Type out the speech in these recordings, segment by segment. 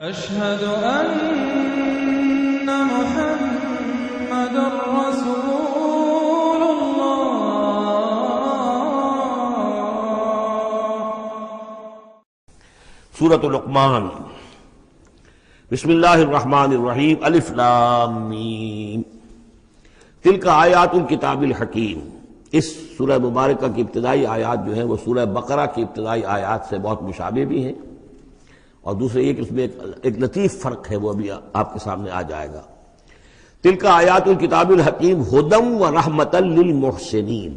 أشهد أن محمد رسول الله۔ سورۃ لقمان۔ بسم اللہ الرحمن الرحیم۔ الف لام میم۔ تلک آیات الکتاب الحکیم۔ اس سورہ مبارکہ کی ابتدائی آیات جو ہیں وہ سورہ بقرہ کی ابتدائی آیات سے بہت مشابہ بھی ہیں، اور دوسرے یہ کہ اس میں ایک لطیف فرق ہے، وہ ابھی آپ کے سامنے آ جائے گا۔ تلک آیات الکتاب الحکیم ھدی ورحمۃ للمحسنین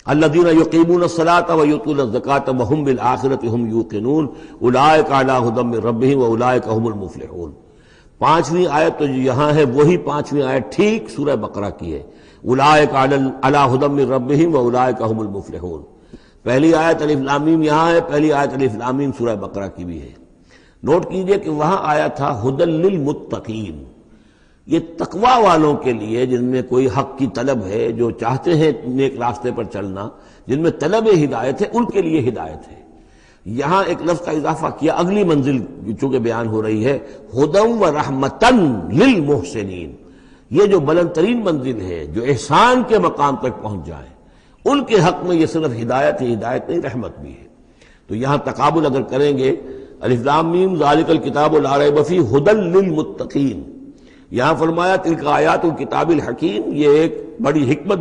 الذین یقیمون الصلاۃ ویؤتون الزکاۃ وہم بالآخرۃ ہم یوقنون اولئک علی ھدی من ربہم واولئک هم المفلحون۔ پانچویں آیت تو جو یہاں ہے وہی پانچویں آیت ٹھیک سورہ بقرہ کی ہے، اولئک علی ھدی من ربہم واولئک هم المفلحون۔ پہلی آیت الف لام میم یہاں ہے، پہلی آیت الف لام میم سورہ بقرہ کی بھی ہے۔ نوٹ کیجئے کہ وہاں آیا تھا ھدی للمتقین، یہ تقوی والوں کے لیے جن میں کوئی حق کی طلب ہے، جو چاہتے ہیں نیک راستے پر چلنا، جن میں طلب ہدایت ہے، ان کے لیے ہدایت ہے۔ یہاں ایک لفظ کا اضافہ کیا، اگلی منزل چونکہ بیان ہو رہی ہے، ھدی ورحمۃ للمحسنین، یہ جو بلند ترین منزل ہے، جو احسان کے مقام تک پہنچ جائیں، ان کے حق میں یہ صرف ہدایت ہے، ہدایت نہیں رحمت بھی ہے۔ تو یہاں تقابل اگر کریں گے، الف لام میم ذالک الکتاب لا ریب فیہ ھدی للمتقین، یہاں فرمایا تلک آیات الکتاب الحکیم، یہ ایک بڑی حکمت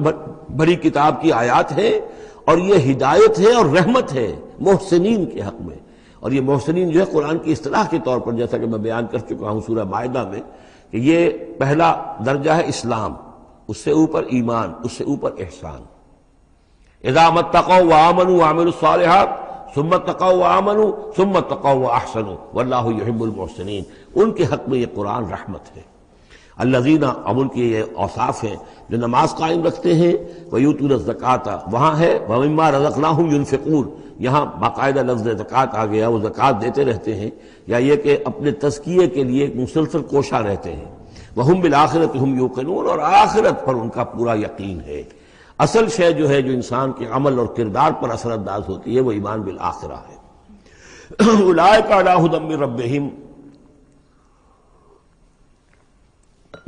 بڑی کتاب کی آیات ہے، اور یہ ہدایت ہے اور رحمت ہے محسنین کے حق میں۔ اور یہ محسنین جو ہے قرآن کی اصطلاح کے طور پر، جیسا کہ میں بیان کر چکا ہوں سورہ مائدہ میں، کہ یہ پہلا درجہ ہے اسلام، اس سے اوپر ایمان، اس سے اوپر احسان۔ اذا اتقوا وآمنوا وعملوا الصالحات ثم اتقوا وآمنوا ثم اتقوا واحسنوا واللہ یحب المحسنین، ان کے حق میں یہ قرآن رحمت ہے۔ الذین، اب ان کی یہ اوصاف ہیں جو نماز قائم رکھتے ہیں، ویؤتون الزکاۃ، وہاں ہے ومما رزقناہم ینفقون، یہاں باقاعدہ لفظ زکوٰۃ آ گیا، وہ زکوٰۃ دیتے رہتے ہیں، یا یہ کہ اپنے تزکیے کے لیے مسلسل کوشاں رہتے ہیں۔ وہم بالآخرۃ ہم یوقنون، اور آخرت پر ان کا پورا یقین ہے۔ اصل شے جو ہے جو انسان کے عمل اور کردار پر اثر انداز ہوتی ہے وہ ایمان بالآخرہ ہے۔ اولئک علی ھدی من ربہم،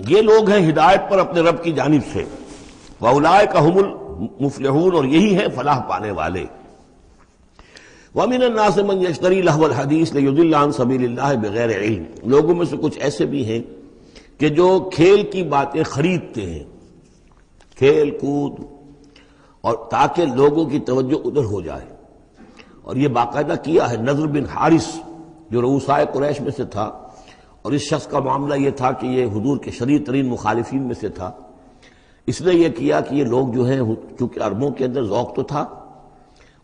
یہ لوگ ہیں ہدایت پر اپنے رب کی جانب سے، واولئک ھم المفلحون، اور یہی ہیں فلاح پانے والے۔ ومن الناس من یشتری لہو الحدیث لیضل عن سبیل اللہ بغیر علم، لوگوں میں سے کچھ ایسے بھی ہیں کہ جو کھیل کی باتیں خریدتے ہیں، کھیل کود، اور تاکہ لوگوں کی توجہ ادھر ہو جائے۔ اور یہ باقاعدہ کیا ہے نضر بن حارث جو رؤسائے قریش میں سے تھا، اور اس شخص کا معاملہ یہ تھا کہ یہ حضور کے شدید ترین مخالفین میں سے تھا۔ اس نے یہ کیا کہ یہ لوگ جو ہیں، چونکہ عربوں کے اندر ذوق تو تھا،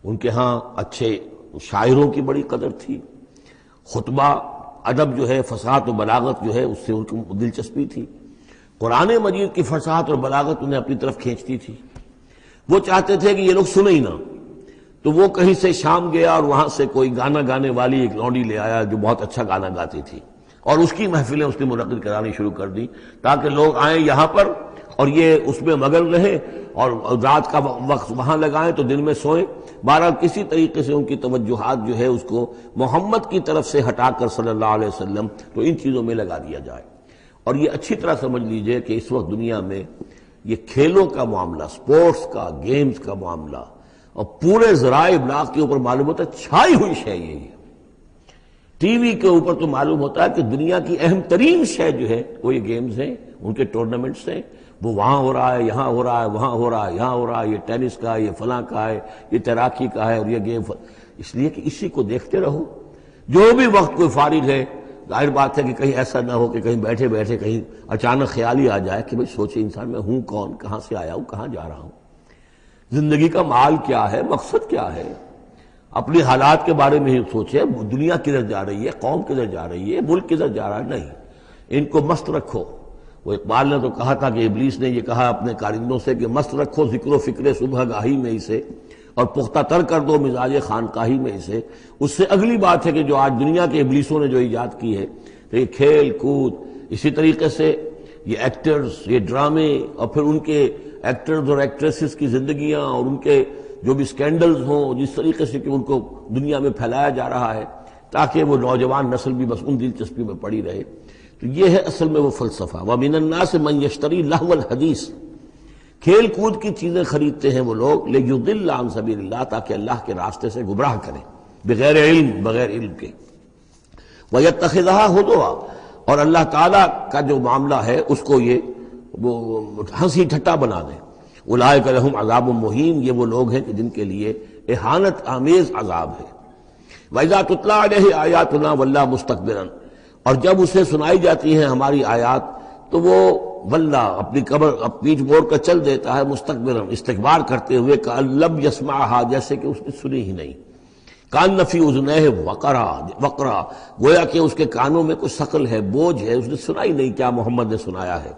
ان کے ہاں اچھے شاعروں کی بڑی قدر تھی، خطبہ ادب جو ہے، فصاحت و بلاغت جو ہے اس سے ان کو دلچسپی تھی، قرآن مجید کی فصاحت اور بلاغت انہیں اپنی طرف کھینچتی تھی۔ وہ چاہتے تھے کہ یہ لوگ سنیں ہی نہ، تو وہ کہیں سے شام گیا اور وہاں سے کوئی گانا گانے والی ایک لونڈی لے آیا جو بہت اچھا گانا گاتی تھی، اور اس کی محفلیں اس نے منعقد کرانی شروع کر دی تاکہ لوگ آئیں یہاں پر اور یہ اس میں مگن رہیں، اور رات کا وقت وہاں لگائیں تو دن میں سوئیں۔ بہرحال کسی طریقے سے ان کی توجہات جو ہے اس کو محمد کی طرف سے ہٹا کر صلی اللہ علیہ وسلم تو ان چیزوں میں لگا دیا جائے۔ اور یہ اچھی طرح سمجھ لیجئے کہ اس وقت دنیا میں یہ کھیلوں کا معاملہ، سپورٹس کا، گیمز کا معاملہ، اور پورے ذرائع ابلاغ کے اوپر معلوم ہوتا ہے چھائی ہوئی شے یہ ہے۔ ٹی وی کے اوپر تو معلوم ہوتا ہے کہ دنیا کی اہم ترین شے جو ہے وہ یہ گیمز ہیں، ان کے ٹورنامنٹس ہیں، وہ وہاں ہو رہا ہے، یہاں ہو رہا ہے، وہاں ہو رہا ہے، یہاں ہو رہا ہے، یہ ٹینس کا ہے، یہ فلاں کا ہے، یہ تیراکی کا ہے، اور یہ گیم، اس لیے کہ اسی کو دیکھتے رہو۔ جو بھی وقت کوئی فارغ ہے، ظاہر بات ہے کہ کہیں ایسا نہ ہو کہ کہیں بیٹھے بیٹھے کہیں اچانک خیال ہی آ جائے کہ بھئی سوچے انسان میں ہوں کون، کہاں سے آیا ہوں، کہاں جا رہا ہوں، زندگی کا مال کیا ہے، مقصد کیا ہے، اپنی حالات کے بارے میں ہی سوچے، دنیا کدھر جا رہی ہے، قوم کدھر جا رہی ہے، ملک کدھر جا رہا ہے، نہیں، ان کو مست رکھو۔ وہ اقبال نے تو کہا تھا کہ ابلیس نے یہ کہا اپنے کارندوں سے کہ مست رکھو ذکر و فکر صبح گاہی میں اسے، اور پختہ تر کر دو مزاج خانقاہی میں اسے۔ اس سے اگلی بات ہے کہ جو آج دنیا کے ابلیسوں نے جو ایجاد کی ہے کہ یہ کھیل کود، اسی طریقے سے یہ ایکٹرز، یہ ڈرامے، اور پھر ان کے ایکٹرز اور ایکٹریسز کی زندگیاں، اور ان کے جو بھی سکینڈلز ہوں، جس طریقے سے کہ ان کو دنیا میں پھیلایا جا رہا ہے، تاکہ وہ نوجوان نسل بھی بس ان دلچسپی میں پڑی رہے۔ تو یہ ہے اصل میں وہ فلسفہ۔ وَمِنَ النَّاسِ مَن يَشْتَرِي لَهْوَ الْحَدِيثِ، کھیل کود کی چیزیں خریدتے ہیں وہ لوگ، لِيُضِلَّ عَن سَبِيلِ اللَّهِ، تاکہ اللہ کے راستے سے گمراہ کریں، بغیر علم کے۔ وَيَتَّخِذَهَا هُزُوًا، اور اللہ تعالیٰ کا جو معاملہ ہے اس کو یہ وہ ہنسی ٹھٹا بنا دیں۔ اولئک لہم عذاب مہین، یہ وہ لوگ ہیں کہ جن کے لیے اہانت آمیز عذاب ہے۔ وَإِذَا تُتْلَىٰ عَلَيْهِ آیاتنا وَلَّىٰ مُسْتَكْبِرًا، اور جب اسے سنائی جاتی ہیں ہماری آیات تو وہ ولّا اپنی قبر پیچھ موڑ کر چل دیتا ہے، مستکبرن استکبار کرتے ہوئے، کأن لم یسمعها، جیسے کہ اس نے سنی ہی نہیں، کان فی اذنیہ وقرا، گویا کہ اس کے کانوں میں کچھ ثقل ہے، بوجھ ہے، اس نے سنا ہی نہیں کیا محمد نے سنایا ہے۔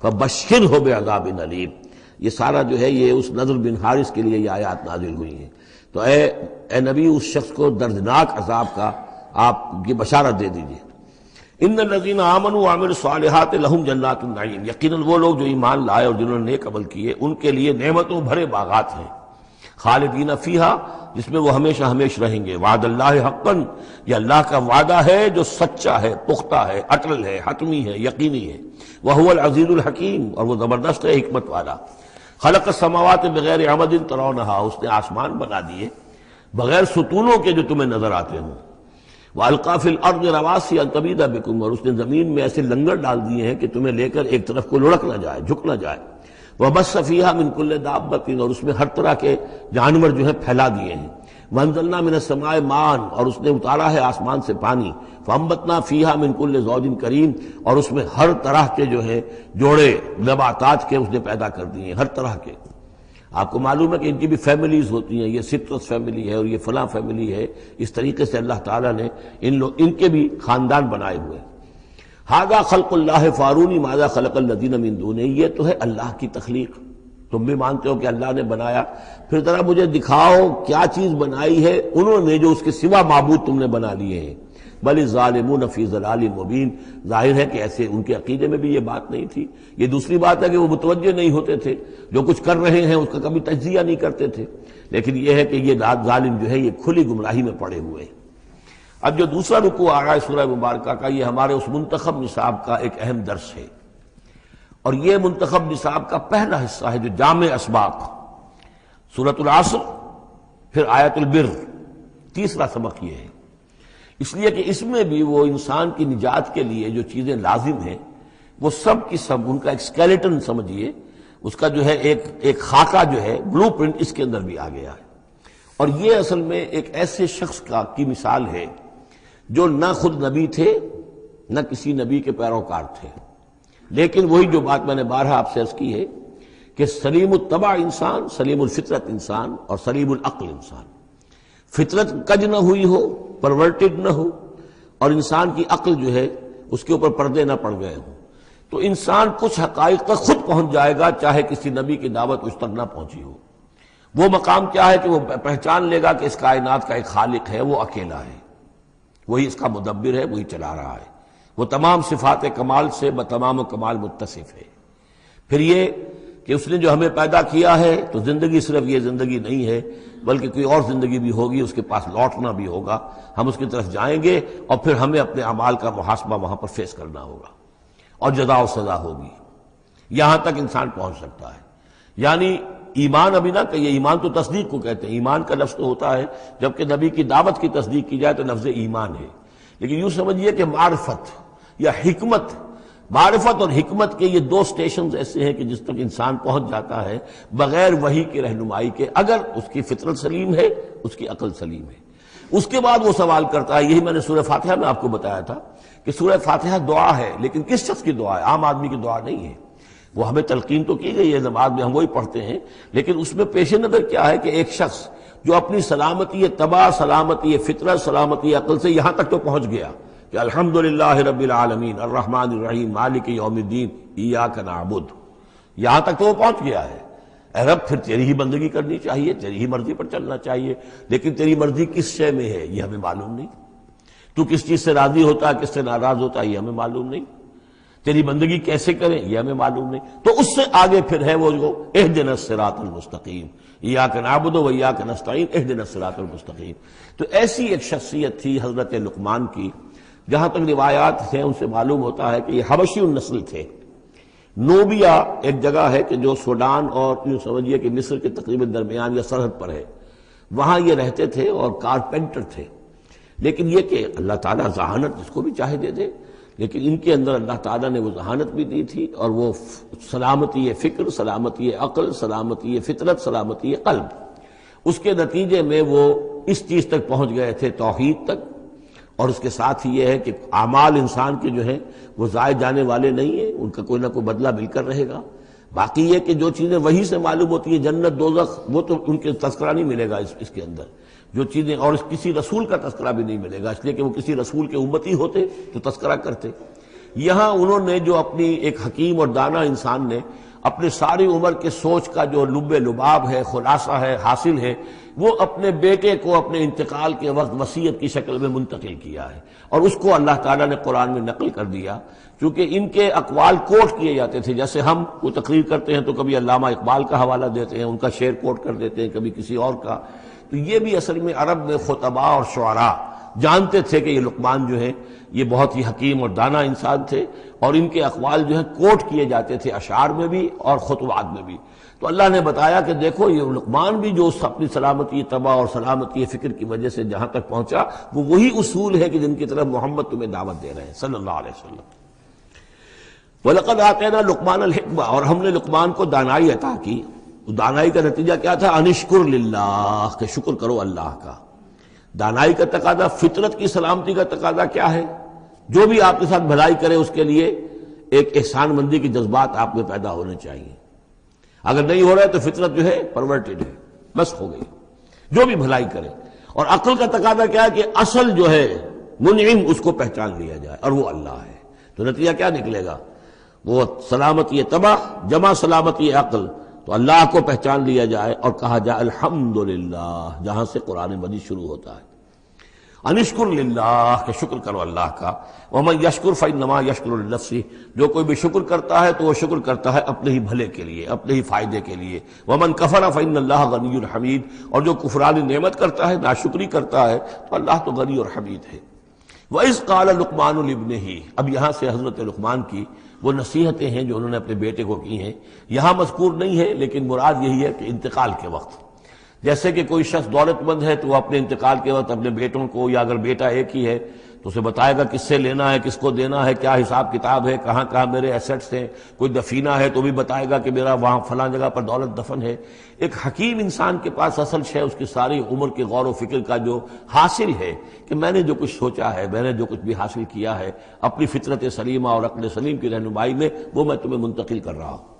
فبشرہ بعذاب علیم، یہ سارا جو ہے یہ اس نضر بن حارث کے لیے یہ آیات نازل ہوئی ہیں۔ تو اے نبی اس شخص کو دردناک عذاب کا آپ کی بشارت دے دیجیے۔ ان الذین آمنوا وعملوا الصالحات لہم جنات النعیم، یقیناً وہ لوگ جو ایمان لائے اور جنہوں نے نیک عمل کیے ان کے لیے نعمتوں بھرے باغات ہیں، خالدین فیہا، جس میں وہ ہمیشہ ہمیش رہیں گے۔ وعد اللہ حقا، یہ اللہ کا وعدہ ہے جو سچا ہے، پختہ ہے، اٹل ہے، حتمی ہے، یقینی ہے۔ وہو العزیز الحکیم، اور وہ زبردست ہے، حکمت والا۔ خلق السماوات بغیر عمد ترونہا، اس نے آسمان بنا دیے بغیر ستونوں کے جو تمہیں نظر آتے ہوں۔ وَأَلْقَىٰ فِي الْأَرْضِ رَوَاسِيَ أَن تَمِيدَ بِكُمْ، اور اس نے زمین میں ایسے لنگر ڈال دیے ہیں کہ تمہیں لے کر ایک طرف کو لڑک نہ جائے، جھک نہ جائے۔ وَبَثَّ فِيهَا مِن كُلِّ دَابَّةٍ، اور اس میں ہر طرح کے جانور جو ہیں پھیلا دیے ہیں۔ وَأَنزَلْنَا مِنَ السَّمَاءِ مَاءً، اور اس نے اتارا ہے آسمان سے پانی۔ فَأَنبَتْنَا فِيهَا مِن كُلِّ زَوْجٍ كَرِيمٍ، اور اس میں ہر طرح کے جو ہیں جوڑے نباتات کے اس نے پیدا کر دیے ہیں، ہر طرح کے۔ آپ کو معلوم ہے کہ ان کی بھی فیملیز ہوتی ہیں، یہ سٹرس فیملی ہے اور یہ فلاں فیملی ہے، اس طریقے سے اللہ تعالیٰ نے ان کے بھی خاندان بنائے ہوئے۔ ھذا خلق اللہ فارونی ماذا خلق الذین من دونہ، یہ تو ہے اللہ کی تخلیق، تم بھی مانتے ہو کہ اللہ نے بنایا، پھر ذرا مجھے دکھاؤ کیا چیز بنائی ہے انہوں نے جو اس کے سوا معبود تم نے بنا لیے ہیں۔ بل الظالمون فی ضلال مبین، ظاہر ہے کہ ایسے ان کے عقیدے میں بھی یہ بات نہیں تھی۔ یہ دوسری بات ہے کہ وہ متوجہ نہیں ہوتے تھے، جو کچھ کر رہے ہیں اس کا کبھی تجزیہ نہیں کرتے تھے، لیکن یہ ہے کہ یہ ظالم جو ہے یہ کھلی گمراہی میں پڑے ہوئے ہیں۔ اب جو دوسرا رکوع آ رہا ہے سورہ مبارکہ کا، یہ ہمارے اس منتخب نصاب کا ایک اہم درس ہے، اور یہ منتخب نصاب کا پہلا حصہ ہے جو جامع اسباق، سورۃ العصر، پھر آیت البر، تیسرا سبق یہ ہے۔ اس لیے کہ اس میں بھی وہ انسان کی نجات کے لیے جو چیزیں لازم ہیں وہ سب کی سب ان کا ایک اسکیلیٹن سمجھیے، اس کا جو ہے ایک خاکہ جو ہے، بلو پرنٹ اس کے اندر بھی آ گیا ہے۔ اور یہ اصل میں ایک ایسے شخص کی مثال ہے جو نہ خود نبی تھے نہ کسی نبی کے پیروکار تھے، لیکن وہی جو بات میں نے بارہا آپ سے عرض کی ہے کہ سلیم الطبع انسان، سلیم الفطرت انسان، اور سلیم العقل انسان، فطرت کج نہ ہوئی ہو، پرورٹڈ نہ ہو، اور انسان کی عقل جو ہے اس کے اوپر پردے نہ پڑ گئے ہوں، تو انسان کچھ حقائق تک خود پہنچ جائے گا چاہے کسی نبی کی دعوت اس تک نہ پہنچی ہو۔ وہ مقام کیا ہے کہ وہ پہچان لے گا کہ اس کائنات کا ایک خالق ہے، وہ اکیلا ہے، وہی اس کا مدبر ہے، وہی چلا رہا ہے، وہ تمام صفات کمال سے بتمام و کمال متصف ہے۔ پھر یہ کہ اس نے جو ہمیں پیدا کیا ہے تو زندگی صرف یہ زندگی نہیں ہے بلکہ کوئی اور زندگی بھی ہوگی، اس کے پاس لوٹنا بھی ہوگا، ہم اس کی طرف جائیں گے اور پھر ہمیں اپنے اعمال کا محاسبہ وہاں پر فیس کرنا ہوگا اور جزا و سزا ہوگی۔ یہاں تک انسان پہنچ سکتا ہے۔ یعنی ایمان ابھی نہ کہیے، ایمان تو تصدیق کو کہتے ہیں، ایمان کا لفظ تو ہوتا ہے جبکہ نبی کی دعوت کی تصدیق کی جائے تو لفظ ایمان ہے، لیکن یوں سمجھیے کہ معرفت یا حکمت، معرفت اور حکمت کے یہ دو سٹیشنز ایسے ہیں کہ جس تک انسان پہنچ جاتا ہے بغیر وحی کی رہنمائی کے، اگر اس کی فطرت سلیم ہے، اس کی عقل سلیم ہے۔ اس کے بعد وہ سوال کرتا ہے، یہی میں نے سورہ فاتحہ میں آپ کو بتایا تھا کہ سورہ فاتحہ دعا ہے، لیکن کس شخص کی دعا ہے؟ عام آدمی کی دعا نہیں ہے۔ وہ ہمیں تلقین تو کی گئی ہے، نماز میں ہم وہی پڑھتے ہیں، لیکن اس میں پیش نظر کیا ہے کہ ایک شخص جو اپنی سلامتی طبع، سلامتی فطرت، سلامتی عقل سے یہاں تک تو پہنچ گیا کہ الحمدللہ رب العالمین الرحمن الرحیم مالک یوم الدین ایاک نعبد، یہاں تک تو وہ پہنچ گیا ہے۔ اے رب پھر تیری ہی بندگی کرنی چاہیے، تیری ہی مرضی پر چلنا چاہیے، لیکن تیری مرضی کس شے میں ہے یہ ہمیں معلوم نہیں، تو کس چیز سے راضی ہوتا ہے، کس سے ناراض ہوتا ہے یہ ہمیں معلوم نہیں۔ تیری بندگی کیسے کریں یہ ہمیں معلوم نہیں. تو اس سے آگے پھر ہے وہ جو اہدنا الصراط المستقیم، ایاک نعبد و ایاک نستعین اہدنا الصراط المستقیم. تو ایسی ایک شخصیت تھی حضرت لقمان کی. جہاں تک روایات ہیں ان سے معلوم ہوتا ہے کہ یہ حبشی النسل تھے. نوبیا ایک جگہ ہے کہ جو سوڈان اور یوں سمجھیے کہ مصر کے تقریباً درمیان یا سرحد پر ہے، وہاں یہ رہتے تھے اور کارپینٹر تھے. لیکن یہ کہ اللہ تعالیٰ ذہانت جس کو بھی چاہے دے دے، لیکن ان کے اندر اللہ تعالیٰ نے وہ ذہانت بھی دی تھی اور وہ سلامتی فکر، سلامتی عقل، سلامتی فطرت، سلامتی قلب، اس کے نتیجے میں وہ اس چیز تک پہنچ گئے تھے، توحید تک. اور اس کے ساتھ ہی یہ ہے کہ اعمال انسان کے جو ہیں وہ ضائع جانے والے نہیں ہیں، ان کا کوئی نہ کوئی بدلہ مل کر رہے گا. باقی یہ کہ جو چیزیں وہی سے معلوم ہوتی ہیں، جنت دوزخ، وہ تو ان کے تذکرہ نہیں ملے گا اس کے اندر. جو چیزیں، اور کسی رسول کا تذکرہ بھی نہیں ملے گا، اس لیے کہ وہ کسی رسول کے امتی ہوتے تو تذکرہ کرتے. یہاں انہوں نے جو اپنی ایک حکیم اور دانا انسان نے اپنے ساری عمر کے سوچ کا جو لب لباب ہے، خلاصہ ہے، حاصل ہے، وہ اپنے بیٹے کو اپنے انتقال کے وقت وصیت کی شکل میں منتقل کیا ہے. اور اس کو اللہ تعالیٰ نے قرآن میں نقل کر دیا. چونکہ ان کے اقوال کوٹ کیے جاتے تھے، جیسے ہم کوئی تقریر کرتے ہیں تو کبھی علامہ اقبال کا حوالہ دیتے ہیں، ان کا شعر کوٹ کر دیتے ہیں، کبھی کسی اور کا. تو یہ بھی اصل میں عرب میں خطباء اور شعراء جانتے تھے کہ یہ لقمان جو ہیں یہ بہت ہی حکیم اور دانا انسان تھے، اور ان کے اقوال جو ہیں کوٹ کیے جاتے تھے اشعار میں بھی اور خطبات میں بھی. تو اللہ نے بتایا کہ دیکھو یہ لقمان بھی جو اپنی سلامتی طبع اور سلامتی فکر کی وجہ سے جہاں تک پہنچا، وہ وہی اصول ہے کہ جن کی طرف محمد تمہیں دعوت دے رہے ہیں صلی اللہ علیہ وسلم. وَلَقَدْ آتَيْنَا لُقْمَانَ الْحِكْمَةَ، اور ہم نے لقمان کو دانائی عطا کی. دانائی کا نتیجہ کیا تھا؟ انشکر للہ، کہ شکر کرو اللہ کا. دانائی کا تقاضا، فطرت کی سلامتی کا تقاضا کیا ہے؟ جو بھی آپ کے ساتھ بھلائی کرے اس کے لیے ایک احسان مندی کے جذبات آپ میں پیدا ہونے چاہیے. اگر نہیں ہو رہا ہے تو فطرت جو ہے پرورٹڈ ہے، بس ہو گئی. جو بھی بھلائی کرے. اور عقل کا تقاضا کیا ہے کہ اصل جو ہے منعم اس کو پہچان لیا جائے، اور وہ اللہ ہے. تو نتیجہ کیا نکلے گا؟ وہ سلامتی طبع جمع سلامتی عقل، تو اللہ کو پہچان لیا جائے اور کہا جائے الحمدللہ، جہاں سے قرآن مجید شروع ہوتا ہے. انشکر للہ، کہ شکر کرو اللہ کا. ومن یشکر فانما یشکر لنفسہ، جو کوئی بھی شکر کرتا ہے تو وہ شکر کرتا ہے اپنے ہی بھلے کے لیے، اپنے ہی فائدے کے لیے. ومن کفر فان اللہ غنی حمید، اور جو کفران نعمت کرتا ہے، ناشکری کرتا ہے، تو اللہ تو غنی اور حمید ہے. وَإِذْ قَالَ لُقْمَانُ لِابْنِهِ، اب یہاں سے حضرت لقمان کی وہ نصیحتیں ہیں جو انہوں نے اپنے بیٹے کو کی ہیں. یہاں مذکور نہیں ہے، لیکن مراد یہی ہے کہ انتقال کے وقت، جیسے کہ کوئی شخص دولت مند ہے تو وہ اپنے انتقال کے وقت اپنے بیٹوں کو، یا اگر بیٹا ایک ہی ہے تو اسے بتائے گا کس سے لینا ہے، کس کو دینا ہے، کیا حساب کتاب ہے، کہاں کہاں میرے ایسٹس ہیں. کوئی دفینہ ہے تو بھی بتائے گا کہ میرا وہاں فلاں جگہ پر دولت دفن ہے. ایک حکیم انسان کے پاس اصل شے اس کی ساری عمر کے غور و فکر کا جو حاصل ہے کہ میں نے جو کچھ سوچا ہے، میں نے جو کچھ بھی حاصل کیا ہے اپنی فطرت سلیمہ اور عقل سلیم کی رہنمائی میں، وہ میں تمہیں منتقل کر رہا ہوں.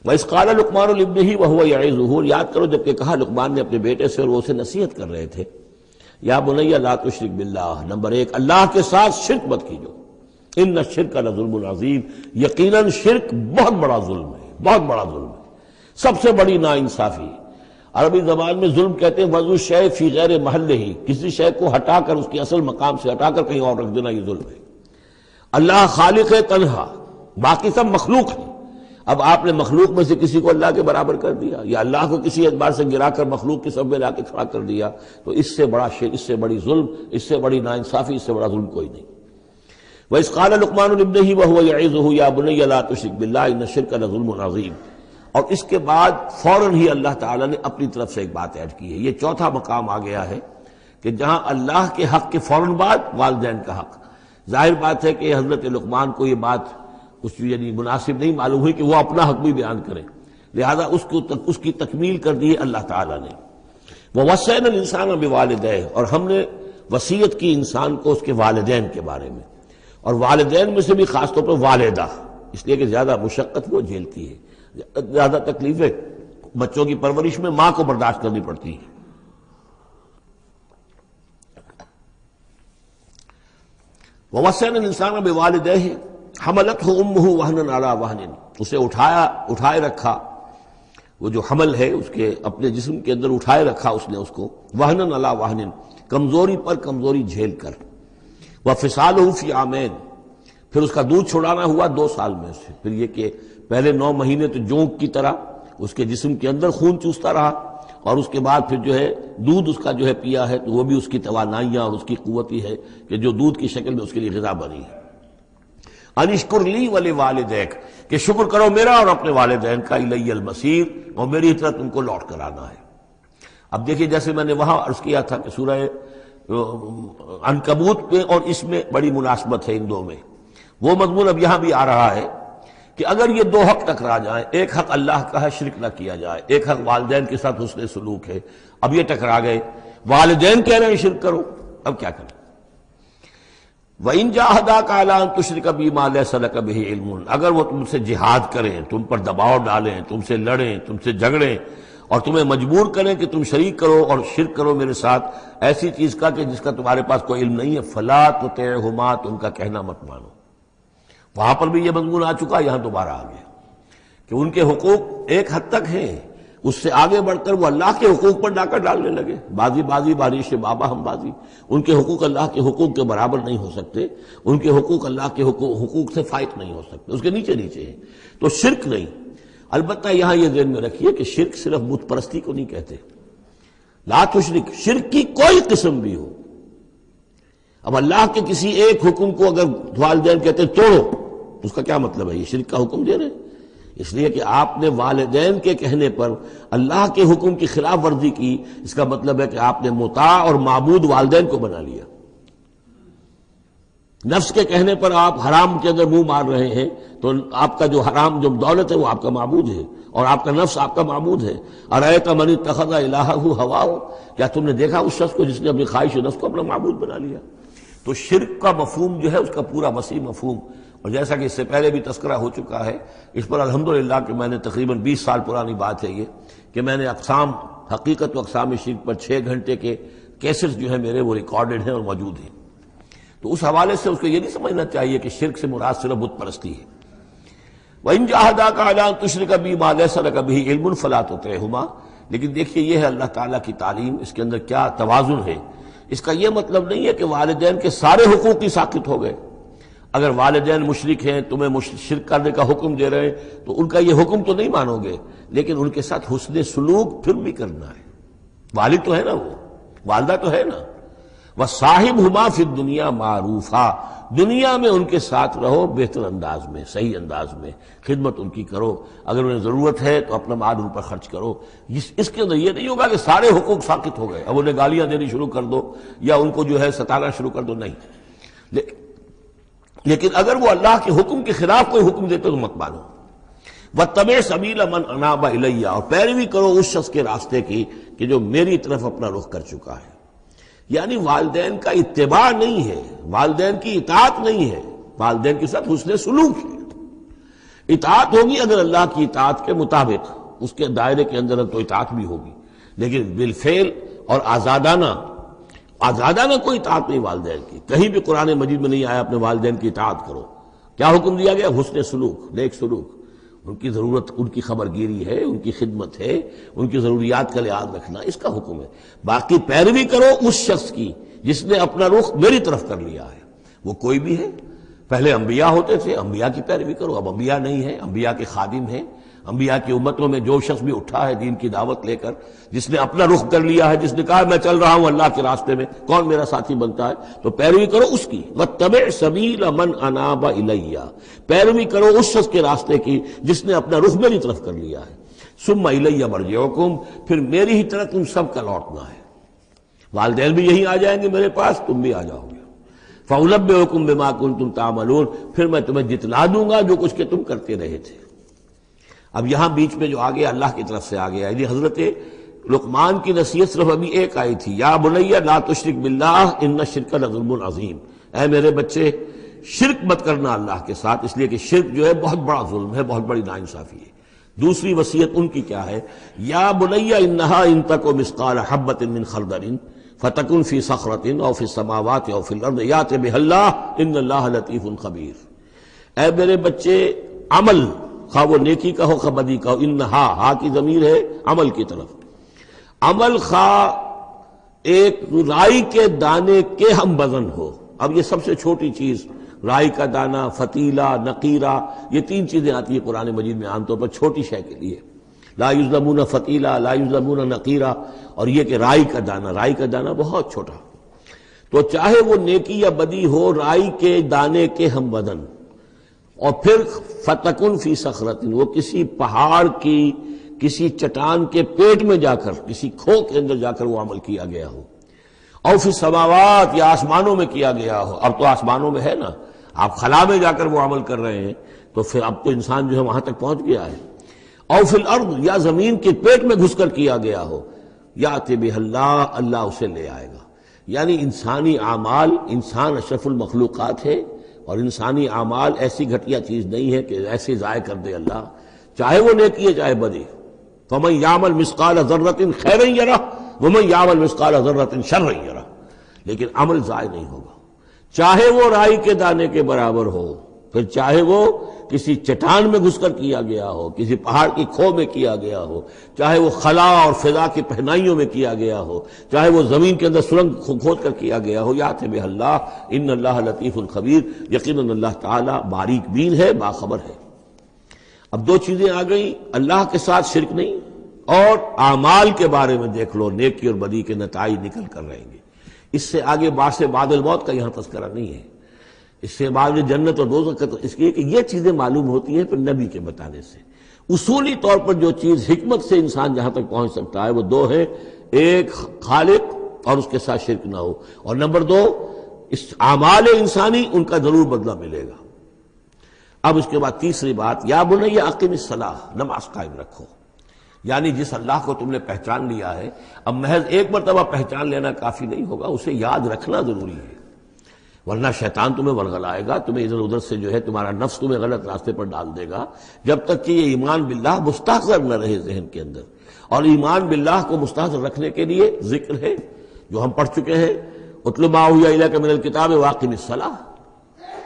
وَإِذْ قَالَ لُقْمَانُ لِابْنِهِ وَهُوَ يَعِظُهُ، یاد کرو جب کہ کہا لقمان نے اپنے بیٹے سے اور وہ اسے نصیحت کر رہے تھے. یا بنی لا تشرک باللہ، نمبر 1 اللہ کے ساتھ شرک مت کیجو. ان الشرک لظلم عظیم، یقیناً شرک بہت بڑا ظلم ہے، بہت بڑا ظلم ہے، سب سے بڑی ناانصافی. عربی زبان میں ظلم کہتے ہیں وضع شے فی غیر محلہ، کسی شے کو ہٹا کر اس کے اصل مقام سے ہٹا کر کہیں اور رکھ دینا، یہ ظلم ہے. اللہ خالق ہے تنہا، باقی سب مخلوق ہے. اب آپ نے مخلوق میں سے کسی کو اللہ کے برابر کر دیا، یا اللہ کو کسی اعتبار سے گرا کر مخلوق کے سب میں لا کے کھڑا کر دیا، تو اس سے بڑا شرک، اس سے بڑی ظلم، اس سے بڑی ناانصافی، اس سے بڑا ظلم کوئی نہیں. وَإِذْ قَالَ لُقْمَانُ لِابْنِهِ وَهُوَ يَعِظُهُ يَا بُنَيَّ لَا تُشْرِكْ بِاللَّهِ إِنَّ الشِّرْكَ لَظُلْمٌ عَظِيمٌ. اور اس کے بعد فوراً ہی اللہ تعالیٰ نے اپنی طرف سے ایک بات ایڈ کی ہے. یہ چوتھا مقام آ گیا ہے کہ جہاں اللہ کے حق کے فوراً بعد والدین کا حق. ظاہر بات ہے کہ حضرت لقمان کو یہ بات یعنی مناسب نہیں معلوم ہوئی کہ وہ اپنا حق بھی بیان کریں، لہذا اس کی تکمیل کر دی اللہ تعالیٰ نے. وَوَصَّيْنَا الْإِنسَانَ بِوَالِدَيْهِ، اور ہم نے وصیت کی انسان کو اس کے والدین کے بارے میں، اور والدین میں سے بھی خاص طور پر والدہ، اس لیے کہ زیادہ مشقت وہ جھیلتی ہے، زیادہ تکلیفیں بچوں کی پرورش میں ماں کو برداشت کرنی پڑتی ہے. وَوَصَّيْنَا الْإِنسَانَ بِوَالِدَيْهِ حملتہ امہ وہنا علی وہن، اسے اٹھائے رکھا، وہ جو حمل ہے اس کے اپنے جسم کے اندر اٹھائے رکھا اس نے اس کو، وہنا علی وہن، کمزوری پر کمزوری جھیل کر. وفصالہ فی عامین، پھر اس کا دودھ چھڑانا ہوا 2 سال میں سے، پھر یہ کہ پہلے 9 مہینے تو جونک کی طرح اس کے جسم کے اندر خون چوستا رہا، اور اس کے بعد پھر جو ہے دودھ اس کا جو ہے پیا ہے تو وہ بھی اس کی توانائیاں اور اس کی قوت ہی ہے کہ جو دودھ کی شکل میں اس کے لیے غذا بنی ہے۔ انشکر لی ولوالدیک، کہ شکر کرو میرا اور اپنے والدین کا، الی المصیر، اور میری طرف تم کو لوٹ کر آنا ہے۔ اب دیکھیے جیسے میں نے وہاں عرض کیا تھا کہ سورہ عنکبوت میں اور اس میں بڑی مناسبت ہے ان دو میں، وہ مضمون اب یہاں بھی آ رہا ہے کہ اگر یہ 2 حق ٹکرا جائیں، ایک حق اللہ کا ہے شرک نہ کیا جائے، ایک حق والدین کے ساتھ حسن سلوک ہے، اب یہ ٹکرا گئے، والدین کہہ رہے ہیں شرک کرو، اب کیا کریں؟ وَإِن جَاهَدَاكَ عَلَىٰ أَن تُشْرِكَ بِي مَا لَيْسَ لَكَ بِهِ عِلْمٌ، اگر وہ تم سے جہاد کریں، تم پر دباؤ ڈالیں، تم سے لڑیں، تم سے جھگڑیں اور تمہیں مجبور کریں کہ تم شریک کرو اور شرک کرو میرے ساتھ ایسی چیز کا کہ جس کا تمہارے پاس کوئی علم نہیں ہے، فَلَا تُطِعْهُمَا، تم کا کہنا مت مانو۔ وہاں پر بھی یہ مضمون آ چکا، یہاں دوبارہ آ گیا کہ ان کے حقوق ایک حد تک ہیں، اس سے آگے بڑھ کر وہ اللہ کے حقوق پر ڈاکہ ڈالنے لگے، بازی بازی بارش بابا ہم بازی، ان کے حقوق اللہ کے حقوق کے برابر نہیں ہو سکتے، ان کے حقوق اللہ کے حقوق سے فائق نہیں ہو سکتے، اس کے نیچے نیچے ہیں، تو شرک نہیں۔ البتہ یہاں یہ ذہن میں رکھیے کہ شرک صرف بت پرستی کو نہیں کہتے، لا تشرک، شرک کی کوئی قسم بھی ہو۔ اب اللہ کے کسی ایک حکم کو اگر والدین کہتے ہیں توڑو، اس کا کیا مطلب ہے؟ یہ شرک کا حکم دے رہے ہیں، اس لیے کہ آپ نے والدین کے کہنے پر اللہ کے حکم کی خلاف ورزی کی، اس کا مطلب ہے کہ آپ نے مطاع اور معبود والدین کو بنا لیا۔ نفس کے کہنے پر آپ حرام کے اندر منہ مار رہے ہیں تو آپ کا جو حرام جو دولت ہے وہ آپ کا معبود ہے اور آپ کا نفس آپ کا معبود ہے۔ ارأیت من اتخذ الہہ ہواہ، کیا تم نے دیکھا اس شخص کو جس نے اپنی خواہش و نفس کو اپنا معبود بنا لیا؟ تو شرک کا مفہوم جو ہے اس کا پورا وسیع مفہوم، اور جیسا کہ اس سے پہلے بھی تذکرہ ہو چکا ہے، اس پر الحمدللہ کہ میں نے تقریباً 20 سال پرانی بات ہے یہ کہ میں نے اقسام حقیقت و اقسام شرک پر 6 گھنٹے کے کیسٹس جو ہیں میرے وہ ریکارڈڈ ہیں اور موجود ہیں۔ تو اس حوالے سے اس کو یہ نہیں سمجھنا چاہیے کہ شرک سے مراد صرف بت پرستی ہے۔ وَإِن جَاهَدَاكَ عَلَىٰ أَن تُشْرِكَ بِي مَا لَيْسَ لَكَ بِهِ عِلْمٌ فَلَا تُطِعْهُمَا، لیکن دیکھیے یہ ہے اللہ تعالیٰ کی تعلیم، اس کے اندر کیا توازن ہے۔ اس کا یہ مطلب نہیں ہے کہ والدین کے سارے حقوق ہی ساقط ہو گئے۔ اگر والدین مشرک ہیں، تمہیں شرک کرنے کا حکم دے رہے ہیں تو ان کا یہ حکم تو نہیں مانو گے، لیکن ان کے ساتھ حسن سلوک پھر بھی کرنا ہے۔ والد تو ہے نا، وہ والدہ تو ہے نا، وَصَاحِبْهُمَا فِي الدُّنْيَا مَعْرُوفًا، دنیا میں ان کے ساتھ رہو بہتر انداز میں، صحیح انداز میں، خدمت ان کی کرو، اگر انہیں ضرورت ہے تو اپنا مال ان پر خرچ کرو۔ اس کے اندر یہ نہیں ہوگا کہ سارے حقوق ساقط ہو گئے، اب انہیں گالیاں دینی شروع کر دو یا ان کو جو ہے ستانا شروع کر دو، نہیں۔ لیکن اگر وہ اللہ کے حکم کے خلاف کوئی حکم دیتے تو مت مانو۔ وَاتَّبِعْ سَبِيلَ مَنْ أَنَابَ إِلَيَّ، اور پیروی کرو اس شخص کے راستے کی کہ جو میری طرف اپنا رخ کر چکا ہے۔ یعنی والدین کا اتباع نہیں ہے، والدین کی اطاعت نہیں ہے، والدین کے ساتھ حسن سلوک ہے۔ اطاعت ہوگی اگر اللہ کی اطاعت کے مطابق، اس کے دائرے کے اندر تو اطاعت بھی ہوگی، لیکن بالفعل اور آزادانہ کوئی اطاعت نہیں والدین کی۔ کہیں بھی قرآن مجید میں نہیں آیا اپنے والدین کی اطاعت کرو۔ کیا حکم دیا گیا؟ حسن سلوک، نیک سلوک، ان کی ضرورت، ان کی خبر گیری ہے، ان کی خدمت ہے، ان کی ضروریات کا لحاظ رکھنا، اس کا حکم ہے۔ باقی پیروی کرو اس شخص کی جس نے اپنا رخ میری طرف کر لیا ہے، وہ کوئی بھی ہے۔ پہلے انبیاء ہوتے تھے، انبیاء کی پیروی کرو، اب انبیاء نہیں ہیں، انبیاء کے خادم ہیں۔ انبیاء کی امتوں میں جو شخص بھی اٹھا ہے دین کی دعوت لے کر، جس نے اپنا رخ کر لیا ہے، جس نے کہا میں چل رہا ہوں اللہ کے راستے میں، کون میرا ساتھی بنتا ہے، تو پیروی کرو اس کی۔ وَاتَّبِعْ سَبِيلَ مَنْ أَنَابَ إِلَيَّ، پیروی کرو اس شخص کے راستے کی جس نے اپنا رخ میری طرف کر لیا ہے۔ ثُمَّ إِلَيَّ مَرْجِعُكُمْ، پھر میری ہی طرف تم سب کا لوٹنا ہے۔ والدین بھی یہیں آ جائیں گے میرے پاس، تم بھی آ جاؤ گے۔ فَأُنَبِّئُكُم بِمَا كُنتُمْ تَعْمَلُونَ، پھر میں تمہیں جتلا دوں گا جو کچھ کہ تم کرتے رہے تھے۔ اب یہاں بیچ میں جو آگے اللہ کی طرف سے آ گیا، یعنی حضرت لقمان کی نصیحت صرف ابھی ایک آئی تھی، یا بنی لا تشرک باللہ ان الشرک لظلم عظیم، اے میرے بچے شرک مت کرنا اللہ کے ساتھ، اس لیے کہ شرک جو ہے بہت بڑا ظلم ہے، بہت بڑی ناانصافی ہے۔ دوسری وصیت ان کی کیا ہے؟ یا بنی انہا ان تک مثقال حبۃ من خردل فتکن فی صخرۃ او فی السماوات او فی الارض یأت بها اللہ ان اللہ لطیف خبیر، اے میرے بچے عمل، خواہ وہ نیکی کا ہو خواہ بدی کا ہو، انہا، ہا کی ضمیر ہے عمل کی طرف، عمل خواہ ایک رائی کے دانے کے ہم وزن ہو۔ اب یہ سب سے چھوٹی چیز رائی کا دانہ، فتیلہ، نقیرہ، یہ تین چیزیں آتی ہیں قرآن مجید میں عام طور پر چھوٹی شے کے لیے، لا یظلمون فتیلہ، لا یظلمون نقیرہ، اور یہ کہ رائی کا دانہ بہت چھوٹا۔ تو چاہے وہ نیکی یا بدی ہو، رائی کے دانے کے ہم وزن، اور پھر فتکن فی صخرۃ، وہ کسی پہاڑ کی، کسی چٹان کے پیٹ میں جا کر، کسی کھو کے اندر جا کر وہ عمل کیا گیا ہو، اور فی السماوات، یا آسمانوں میں کیا گیا ہو۔ اب تو آسمانوں میں ہے نا، آپ خلا میں جا کر وہ عمل کر رہے ہیں، تو پھر اب تو انسان جو ہے وہاں تک پہنچ گیا ہے۔ اور فی الارض، یا زمین کے پیٹ میں گھس کر کیا گیا ہو، یأتی بہ اللہ، اللہ اسے لے آئے گا۔ یعنی انسانی اعمال، انسان اشرف المخلوقات ہے، اور انسانی اعمال ایسی گھٹیا چیز نہیں ہے کہ ایسے ضائع کر دے اللہ، چاہے وہ نیکی ہے چاہے بدی۔ فمن یعمل مثقال ذرۃ خیرا یرہ ومن یعمل مثقال ذرۃ شرا یرہ، لیکن عمل ضائع نہیں ہوگا، چاہے وہ رائی کے دانے کے برابر ہو، پھر چاہے وہ کسی چٹان میں گھس کر کیا گیا ہو، کسی پہاڑ کی کھو میں کیا گیا ہو، چاہے وہ خلا اور فضا کی پہنائیوں میں کیا گیا ہو، چاہے وہ زمین کے اندر سرنگ کھود کر کیا گیا ہو، یأتی بہ اللہ ان اللہ لطیف خبیر، یقیناً اللہ تعالیٰ باریک بین ہے، باخبر ہے۔ اب دو چیزیں آ گئیں، اللہ کے ساتھ شرک نہیں، اور اعمال کے بارے میں دیکھ لو، نیکی اور بدی کے نتائج نکل کر رہیں گے۔ اس سے آگے بعث بعد الموت کا یہاں تذکرہ نہیں ہے، اس سے بعد جنت اور دوزخ کا، اس لیے کہ یہ چیزیں معلوم ہوتی ہیں پھر نبی کے بتانے سے۔ اصولی طور پر جو چیز حکمت سے انسان جہاں تک پہنچ سکتا ہے وہ دو ہے، ایک خالق اور اس کے ساتھ شرک نہ ہو، اور نمبر دو اس اعمال انسانی، ان کا ضرور بدلہ ملے گا۔ اب اس کے بعد تیسری بات، یا بنی اقم الصلاۃ، نماز قائم رکھو۔ یعنی جس اللہ کو تم نے پہچان لیا ہے، اب محض ایک مرتبہ پہچان لینا کافی نہیں ہوگا، اسے یاد رکھنا ضروری ہے، ورنہ شیطان تمہیں ورغلائے گا، تمہیں ادھر ادھر سے جو ہے تمہارا نفس تمہیں غلط راستے پر ڈال دے گا، جب تک کہ یہ ایمان باللہ مستحضر نہ رہے ذہن کے اندر۔ اور ایمان باللہ کو مستحضر رکھنے کے لیے ذکر ہے جو ہم پڑھ چکے ہیں، اتل ما اوحی الیک من الکتاب واقم الصلاۃ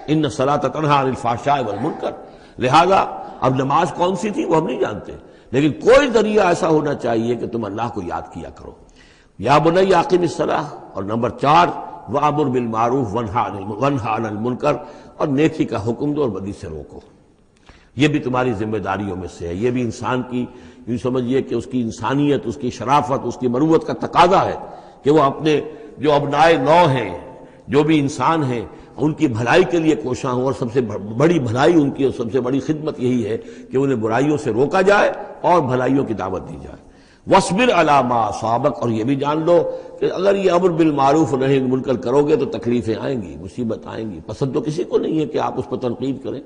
ان الصلاۃ تنہی عن الفحشاء والمنکر۔ لہذا اب نماز کون سی تھی وہ ہم نہیں جانتے، لیکن کوئی ذریعہ ایسا ہونا چاہیے کہ تم اللہ کو یاد کیا کرو۔ یا بنی اقم الصلاۃ، اور نمبر 4 وَأَمُرْ بِالْمَعْرُوفِ وَانْهَ عَنِ الْمُنْكَرِ، اور نیکی کا حکم دو اور بدی سے روکو۔ یہ بھی تمہاری ذمہ داریوں میں سے ہے، یہ بھی انسان کی، یوں سمجھیے کہ اس کی انسانیت، اس کی شرافت، اس کی مروت کا تقاضا ہے کہ وہ اپنے جو ابنائے نو ہیں، جو بھی انسان ہیں، ان کی بھلائی کے لیے کوشاں ہوں، اور سب سے بڑی بھلائی ان کی اور سب سے بڑی خدمت یہی ہے کہ انہیں برائیوں سے روکا جائے اور بھلائیوں کی دعوت دی جائے۔ وَاصْبِرْ عَلَىٰ مَا أَصَابَكَ، اور یہ بھی جان لو کہ اگر یہ امر بالمعروف نہی عن المنکر کرو گے تو تکلیفیں آئیں گی، مصیبت آئیں گی۔ پسند تو کسی کو نہیں ہے کہ آپ اس پر تنقید کریں۔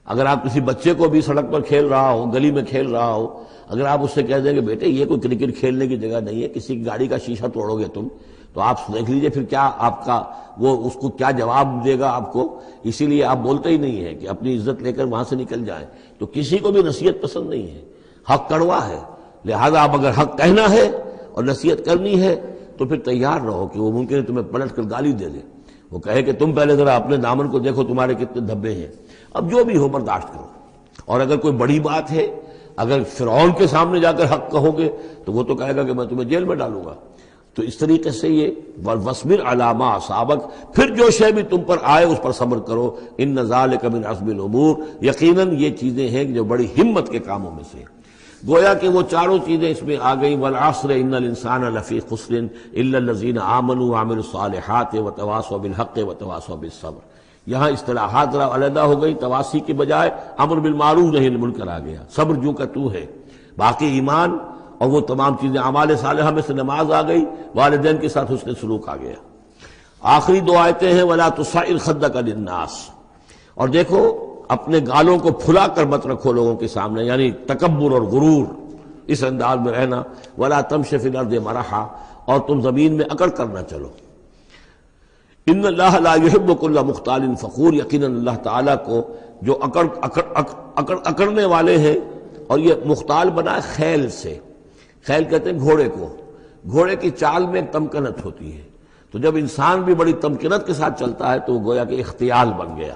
اگر آپ کسی بچے کو بھی سڑک پر کھیل رہا ہو، گلی میں کھیل رہا ہو، اگر آپ اس سے کہہ دیں کہ بیٹے یہ کوئی کرکٹ کھیلنے کی جگہ نہیں ہے، کسی کی گاڑی کا شیشہ توڑو گے تم، تو آپ دیکھ لیجئے پھر کیا آپ کا وہ اس کو کیا جواب دے گا آپ کو۔ اسی لیے آپ بولتے ہی نہیں ہیں کہ اپنی عزت لے کر وہاں سے نکل جائیں۔ تو کسی کو بھی نصیحت پسند نہیں ہے، حق کڑوا ہے، لہذا اب اگر حق کہنا ہے اور نصیحت کرنی ہے تو پھر تیار رہو کہ وہ ممکن ہے تمہیں پلٹ کر گالی دے دے، وہ کہے کہ تم پہلے ذرا اپنے دامن کو دیکھو تمہارے کتنے دھبے ہیں۔ اب جو بھی ہو برداشت کرو، اور اگر کوئی بڑی بات ہے، اگر فرعون کے سامنے جا کر حق کہو گے تو وہ تو کہے گا کہ میں تمہیں جیل میں ڈالوں گا۔ تو اس طریقے سے یہ وَاصْبِرْ عَلَىٰ مَا أَصَابَكَ، پھر جو شے بھی تم پر آئے اس پر صبر کرو، إِنَّ ذَلِكَ مِنْ عَزْمِ الْأُمُورِ، یقیناً یہ چیزیں ہیں جو بڑی ہمت کے کاموں میں سے۔ گویا کہ وہ چاروں چیزیں اس میں آ گئی، وَالْعَصْرِ إِنَّ الْإِنسَانَ لَفِي خُسْرٍ إِلَّا الَّذِينَ آمَنُوا وَعَمِلُوا الصَّالِحَاتِ وَتَوَاصَوْا بِالْحَقِّ وَتَوَاصَوْا بِالصَّبْرِ۔ یہاں اصطلاحات ذرا علیحدہ ہو گئی، تواصی کے بجائے امر بالمعروف نہی عن المنکر آ گیا، صبر جو کا تو ہے، باقی ایمان اور وہ تمام چیزیں، اعمال صالحہ میں سے نماز آ گئی، والدین کے ساتھ حسن سلوک آ گیا۔ آخری دو آیتیں ہیں وَلَا تُصَعِّرْ خَدَّكَ لِلنَّاسِ، اور دیکھو اپنے گالوں کو پھلا کر مت رکھو لوگوں کے سامنے، یعنی تکبر اور غرور، اس انداز میں رہنا۔ وَلَا تَمْشِ فِي الْأَرْضِ مَرَحًا، اور تم زمین میں اکڑ کر نہ چلو۔ ان اللہ لا يحب كل مختال فخور، یقیناً اللہ تعالیٰ کو جو اکڑنے والے ہیں، اور یہ مختال بنا ہے خیل سے، خیل کہتے ہیں گھوڑے کو، گھوڑے کی چال میں ایک تمکنت ہوتی ہے، تو جب انسان بھی بڑی تمکنت کے ساتھ چلتا ہے تو وہ گویا کہ اختیال بن گیا۔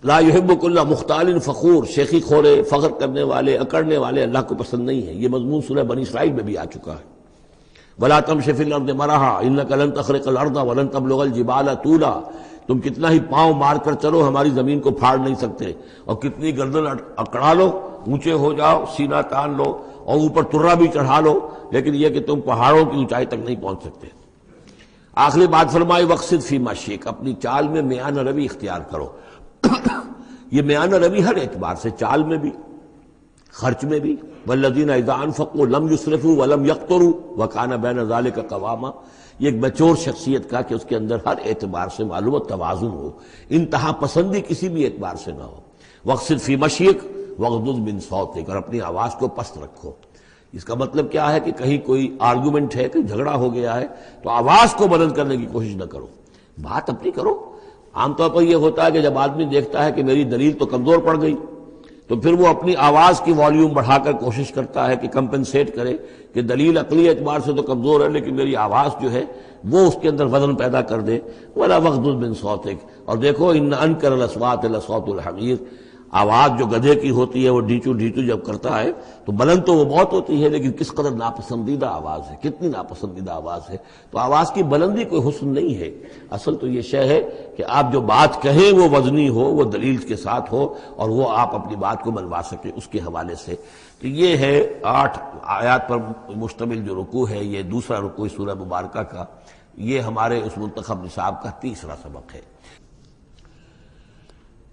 لا يحب كل مختال فخور، شیخی خورے، فخر کرنے والے، اکڑنے والے اللہ کو پسند نہیں ہے۔ یہ مضمون سورہ بنی اسرائیل میں بھی آ چکا ہے۔ وَلَا تَمْشِ فِي الْأَرْضِ مَرَحًا إِنَّكَ لَن تَخْرِقَ الْأَرْضَ وَلَن تَبْلُغَ الْجِبَالَ طُولًا، تم کتنا ہی پاؤں مار کر چلو ہماری زمین کو پھاڑ نہیں سکتے، اور کتنی گردن اکڑا لو، اونچے ہو جاؤ، سینہ تان لو اور اوپر ترا بھی چڑھا لو، لیکن یہ کہ تم پہاڑوں کی اونچائی تک نہیں پہنچ سکتے۔ آخری بات فرمائی وقصد فی مشیک، اپنی چال میں میانہ روی اختیار کرو۔ یہ میانہ روی ہر اعتبار سے، چال میں بھی، خرچ میں بھی، والذین اذا انفقوا لم یسرفوا ولم یقتروا وکان بین ذلک قواما، یہ ایک بچور شخصیت کا کہ اس کے اندر ہر اعتبار سے معلوم توازن ہو، انتہا پسندی کسی بھی اعتبار سے نہ ہو۔ وقصد فی مشیک واغضض من صوتک، اور اپنی آواز کو پست رکھو۔ اس کا مطلب کیا ہے کہ کہیں کوئی آرگومنٹ ہے کہ جھگڑا ہو گیا ہے تو آواز کو بلند کرنے کی کوشش نہ کرو، بات اپنی کرو۔ عام طور پر یہ ہوتا ہے کہ جب آدمی دیکھتا ہے کہ میری دلیل تو کمزور پڑ گئی تو پھر وہ اپنی آواز کی والیوم بڑھا کر کوشش کرتا ہے کہ کمپنسیٹ کرے کہ دلیل عقلی اعتبار سے تو کمزور ہے لیکن میری آواز جو ہے وہ اس کے اندر وزن پیدا کر دے۔ وَلَا وَغْضُضْ مِنْ صَوْتِكَ، اور دیکھو إِنَّ أَنْكَرَ الْأَصْوَاتِ لَصَوْتُ الْحَمِيرِ، آواز جو گدھے کی ہوتی ہے وہ ڈھیچو ڈھیچو جب کرتا ہے تو بلند تو وہ بہت ہوتی ہے لیکن کس قدر ناپسندیدہ آواز ہے، کتنی ناپسندیدہ آواز ہے۔ تو آواز کی بلندی کوئی حسن نہیں ہے، اصل تو یہ شے ہے کہ آپ جو بات کہیں وہ وزنی ہو، وہ دلیل کے ساتھ ہو، اور وہ آپ اپنی بات کو منوا سکیں اس کے حوالے سے۔ تو یہ ہے 8 آیات پر مشتمل جو رکوع ہے، یہ دوسرا رکوع سورہ مبارکہ کا، یہ ہمارے اس منتخب نصاب کا تیسرا سبق ہے۔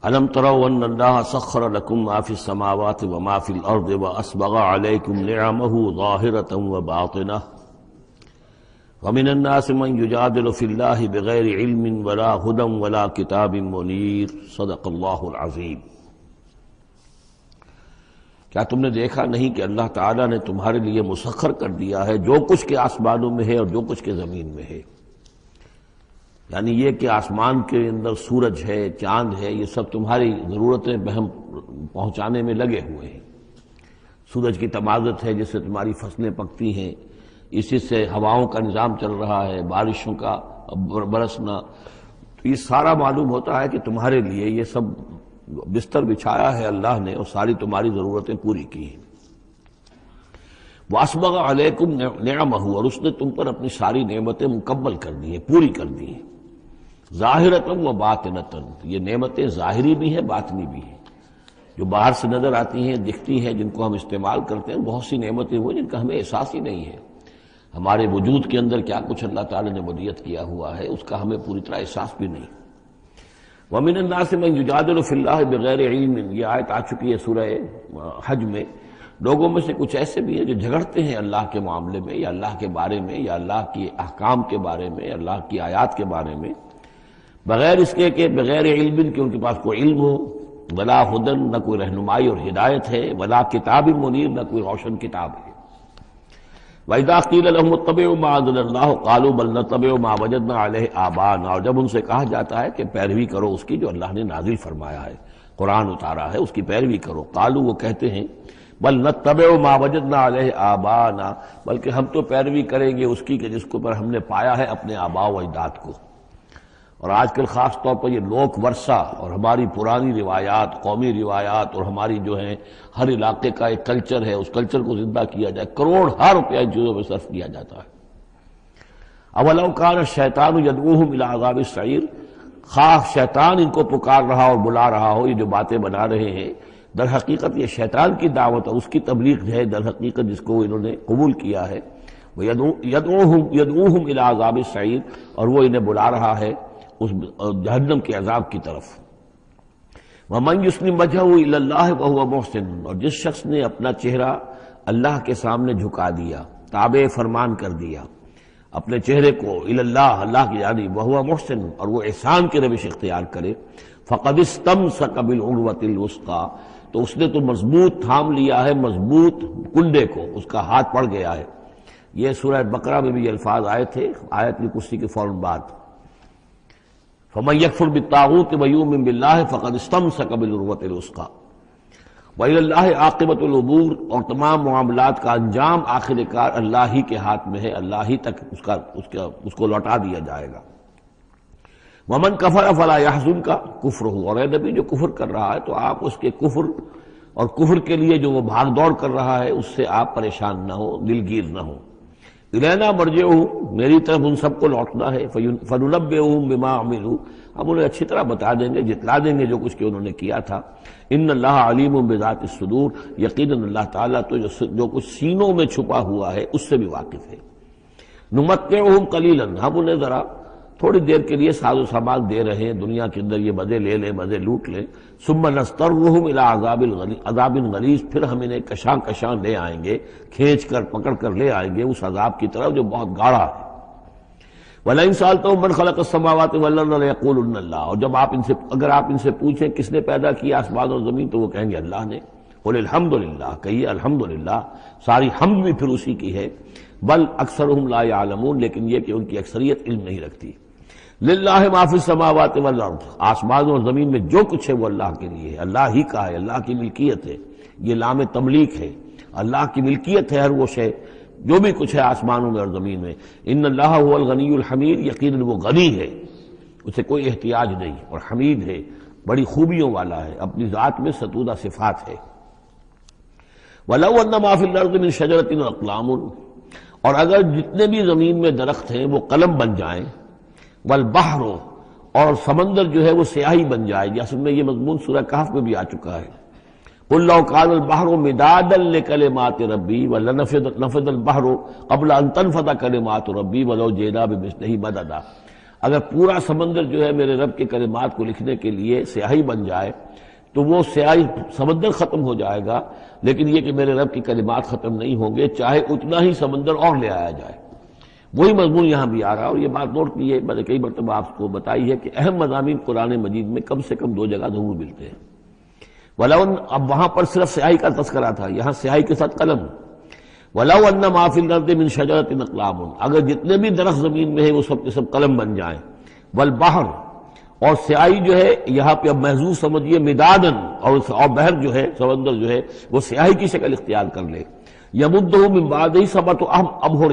أَلَمْ تَرَوْا أَنَّ اللَّهَ سَخَّرَ لَكُم مَّا فِي السَّمَاوَاتِ وَمَا فِي الْأَرْضِ وَأَسْبَغَ عَلَيْكُمْ نِعَمَهُ ظَاهِرَةً وَبَاطِنَةً وَمِنَ النَّاسِ مَن يُجَادِلُ فِي اللَّهِ بِغَيْرِ عِلْمٍ وَلَا هُدًى وَلَا كِتَابٍ مُنِيرٍ صدق اللہ العظیم۔ کیا تم نے دیکھا نہیں کہ اللہ تعالیٰ نے تمہارے لیے مسخر کر دیا ہے جو کچھ کے آسمانوں میں ہے اور جو کچھ کے زمین میں ہے، یعنی یہ کہ آسمان کے اندر سورج ہے، چاند ہے، یہ سب تمہاری ضرورتیں بہم پہنچانے میں لگے ہوئے ہیں۔ سورج کی تمازت ہے جس سے تمہاری فصلیں پکتی ہیں، اسی سے ہواؤں کا نظام چل رہا ہے، بارشوں کا برسنا، تو یہ سارا معلوم ہوتا ہے کہ تمہارے لیے یہ سب بستر بچھایا ہے اللہ نے اور ساری تمہاری ضرورتیں پوری کی ہیں۔ وَأَسْبَغَ عَلَيْكُمْ نِعَمَهُ، اور اس نے تم پر اپنی ساری نعمتیں مکمل کر دی ہیں، پوری کر دی ہیں۔ ظاہرۃً و باطنۃً، یہ نعمتیں ظاہری بھی ہیں باطنی بھی ہیں، جو باہر سے نظر آتی ہیں دکھتی ہیں جن کو ہم استعمال کرتے ہیں، بہت سی نعمتیں وہ جن کا ہمیں احساس ہی نہیں ہے، ہمارے وجود کے اندر کیا کچھ اللہ تعالی نے ودیت کیا ہوا ہے اس کا ہمیں پوری طرح احساس بھی نہیں۔ وَمِنَ النَّاسِ مَن يُجَادِلُ فِي اللَّهِ بِغَيْرِ عِلْمٍ، یہ آیت آ چکی ہے سورہ حج میں۔ لوگوں میں سے کچھ ایسے بھی ہیں جو جھگڑتے ہیں اللہ کے معاملے میں یا اللہ کے بارے میں یا اللہ کے احکام کے بارے میں، اللہ کی آیات کے بارے میں، بغیر اس کے کہ بغیر علم کہ ان کے پاس کوئی علم ہو، ولا ہدن، نہ کوئی رہنمائی اور ہدایت ہے، ولا کتاب منیر، نہ کوئی روشن کتاب ہے۔ وَإِذَا قِيلَ لَهُمُ اتَّبِعُوا مَا أَنزَلَ اللَّهُ قَالُوا بَلْ نَتَّبِعُ مَا وَجَدْنَا عَلَيْهِ آبَاءَنَا، اور جب ان سے کہا جاتا ہے کہ پیروی کرو اس کی جو اللہ نے نازل فرمایا ہے، قرآن اتارا ہے، اس کی پیروی کرو، قالوا، وہ کہتے ہیں، بل نتبع ما وجدنا علیہ آباءنا، بلکہ ہم تو پیروی کریں گے اس کی کہ جس کو پر ہم نے پایا ہے اپنے آباء و اجداد کو۔ اور آج کل خاص طور پر یہ لوک ورثہ اور ہماری پرانی روایات، قومی روایات اور ہماری جو ہیں ہر علاقے کا ایک کلچر ہے، اس کلچر کو زندہ کیا جائے، کروڑ ہر روپیہ ان چیزوں میں صرف کیا جاتا ہے۔ اولو کان الشیطان یدعوہم الی عذاب السعیر، خواہ شیطان ان کو پکار رہا اور بلا رہا ہو، یہ جو باتیں بنا رہے ہیں در حقیقت یہ شیطان کی دعوت اور اس کی تبلیغ ہے در حقیقت جس کو انہوں نے قبول کیا ہے۔ یدعوہم الی عذاب السعیر، اور وہ انہیں بلا رہا ہے اس جہنم کے عذاب کی طرف۔ وَمَن يُسْلِمْ وَجْهَهُ إِلَى اللَّهِ وَهُوَ مُحْسِنٌ، اور جس شخص نے اپنا چہرہ اللہ کے سامنے جھکا دیا، تابع فرمان کر دیا اپنے چہرے کو الی اللہ، اللہ کی جانب، وَهُوَ مُحْسِنٌ، اور وہ احسان کی روش اختیار کرے، فَقَدِ اسْتَمْسَكَ بِالْعُرْوَةِ الْوُثْقَىٰ، تو اس نے تو مضبوط تھام لیا ہے مضبوط کنڈے کو، اس کا ہاتھ پڑ گیا ہے۔ یہ سورہ بقرہ میں بھی یہ الفاظ آئے تھے آیت الکرسی کے فوراً بعد۔ فَمَن يَكْفُرْ بِالطَّاغُوتِ وَيُؤْمِن بِاللَّهِ فَقَدِ اسْتَمْسَكَ بِالْعُرْوَةِ الْوُثْقَىٰ وَإِلَى اللَّهِ عَاقِبَةُ الْأُمُورِ، اور تمام معاملات کا انجام آخر کار اللہ ہی کے ہاتھ میں ہے، اللہ ہی تک اس کو لوٹا دیا جائے گا۔ وَمَن كَفَرَ فَلَا يَحْزُنكَ كُفْرُهُ، اور اے نبی جو کفر کر رہا ہے تو آپ اس کے کفر اور کفر کے لیے جو وہ بھاگ دوڑ کر رہا ہے اس سے آپ پریشان نہ ہو، دلگیر نہ ہو۔ الینا مرجعہم، میری طرف ان سب کو لوٹنا ہے، فننبئہم بما عملوا، ہم انہیں اچھی طرح بتا دیں گے، جتلا دیں گے جو کچھ کہ انہوں نے کیا تھا۔ ان اللہ علیم بذات الصدور، یقیناً اللہ تعالیٰ تو جو کچھ سینوں میں چھپا ہوا ہے اس سے بھی واقف ہے۔ نمتعہم قلیلا، ہم انہیں ذرا تھوڑی دیر کے لیے ساز و سامان دے رہے ہیں، دنیا کے اندر یہ مزے لے لیں، مزے لوٹ لیں۔ ثم نضطرہم الی عذاب غلیظ، پھر ہم انہیں کشاں کشاں لے آئیں گے، کھینچ کر پکڑ کر لے آئیں گے اس عذاب کی طرف جو بہت گاڑھا ہے۔ وَلَئِن سَأَلْتَهُم مَّن خَلَقَ السَّمَاوَاتِ وَالْأَرْضَ لَيَقُولُنَّ اللَّهُ، اور جب اگر آپ ان سے پوچھیں کس نے پیدا کیا آسمان اور زمین تو وہ کہیں گے اللہ نے۔ قُلِ الْحَمْدُ لِلَّهِ، کہیے الحمدللہ، ساری حمد بھی پھر اسی کی ہے۔ بل اکثرہم لا یعلمون، لیکن یہ کہ ان کی اکثریت علم نہیں رکھتی۔ للہ ما فی السماوات والارض، آسمان اور زمین میں جو کچھ ہے وہ اللہ کے لیے ہے، اللہ ہی کا ہے، اللہ کی ملکیت ہے، یہ لام تملیک ہے، اللہ کی ملکیت ہے ہر وہ شے جو بھی کچھ ہے آسمانوں میں اور زمین میں۔ ان اللہ هو الغنی الحمید، یقیناً وہ غنی ہے، اسے کوئی احتیاج نہیں، اور حمید ہے، بڑی خوبیوں والا ہے، اپنی ذات میں ستودہ صفات ہے۔ وَلَوْ أَنَّ مَا فِي الْأَرْضِ مِنْ شَجَرَةٍ أَقْلَامٌ، اور اگر جتنے بھی زمین میں درخت ہیں وہ قلم بن جائیں، والبحر، اور سمندر جو ہے وہ سیاہی بن جائے، جیسے میں یہ مضمون سورہ کہف میں بھی آ چکا ہے۔ قُلْ لَوْ كَانَ الْبَحْرُ مِدَادًا لِكَلِمَاتِ رَبِّي وَلَنَفِدَ الْبَحْرُ قَبْلَ أَن تَنفَدَ كَلِمَاتُ رَبِّي وَلَوْ جِئْنَا بِمِثْلِهِ مَدَدًا، اگر پورا سمندر جو ہے میرے رب کے کلمات کو لکھنے کے لیے سیاہی بن جائے تو وہ سیاہی سمندر ختم ہو جائے گا، لیکن یہ کہ میرے رب کی کلمات ختم نہیں ہوں گے، چاہے اتنا ہی سمندر اور لے آیا جائے۔ وہی مضمون یہاں بھی آ رہا ہے، اور یہ بات نوٹ کی ہے، میں نے کئی مرتبہ آپ کو بتائی ہے کہ اہم مضامین قرآن مجید میں کم سے کم دو جگہ ضرور ملتے ہیں۔ وَلَوْ، اب وہاں پر صرف سیاہی کا تذکرہ تھا، یہاں سیاہی کے ساتھ قلم۔ وَلَوْ أَنَّ مَا فِي الْأَرْضِ مِنْ شَجَرَةٍ أَقْلَامٌ، اگر جتنے بھی درخت زمین میں ہیں وہ سب کے سب قلم بن جائیں۔ وَالْبَحْرُ، اور سیاہی جو ہے یہاں پہ اب محظوظ سمجھیے مدادن، اور بحر جو ہے سمندر جو ہے وہ سیاہی کی شکل اختیار کر لے۔ یمدہ من بعدہ سبعۃ ابحر،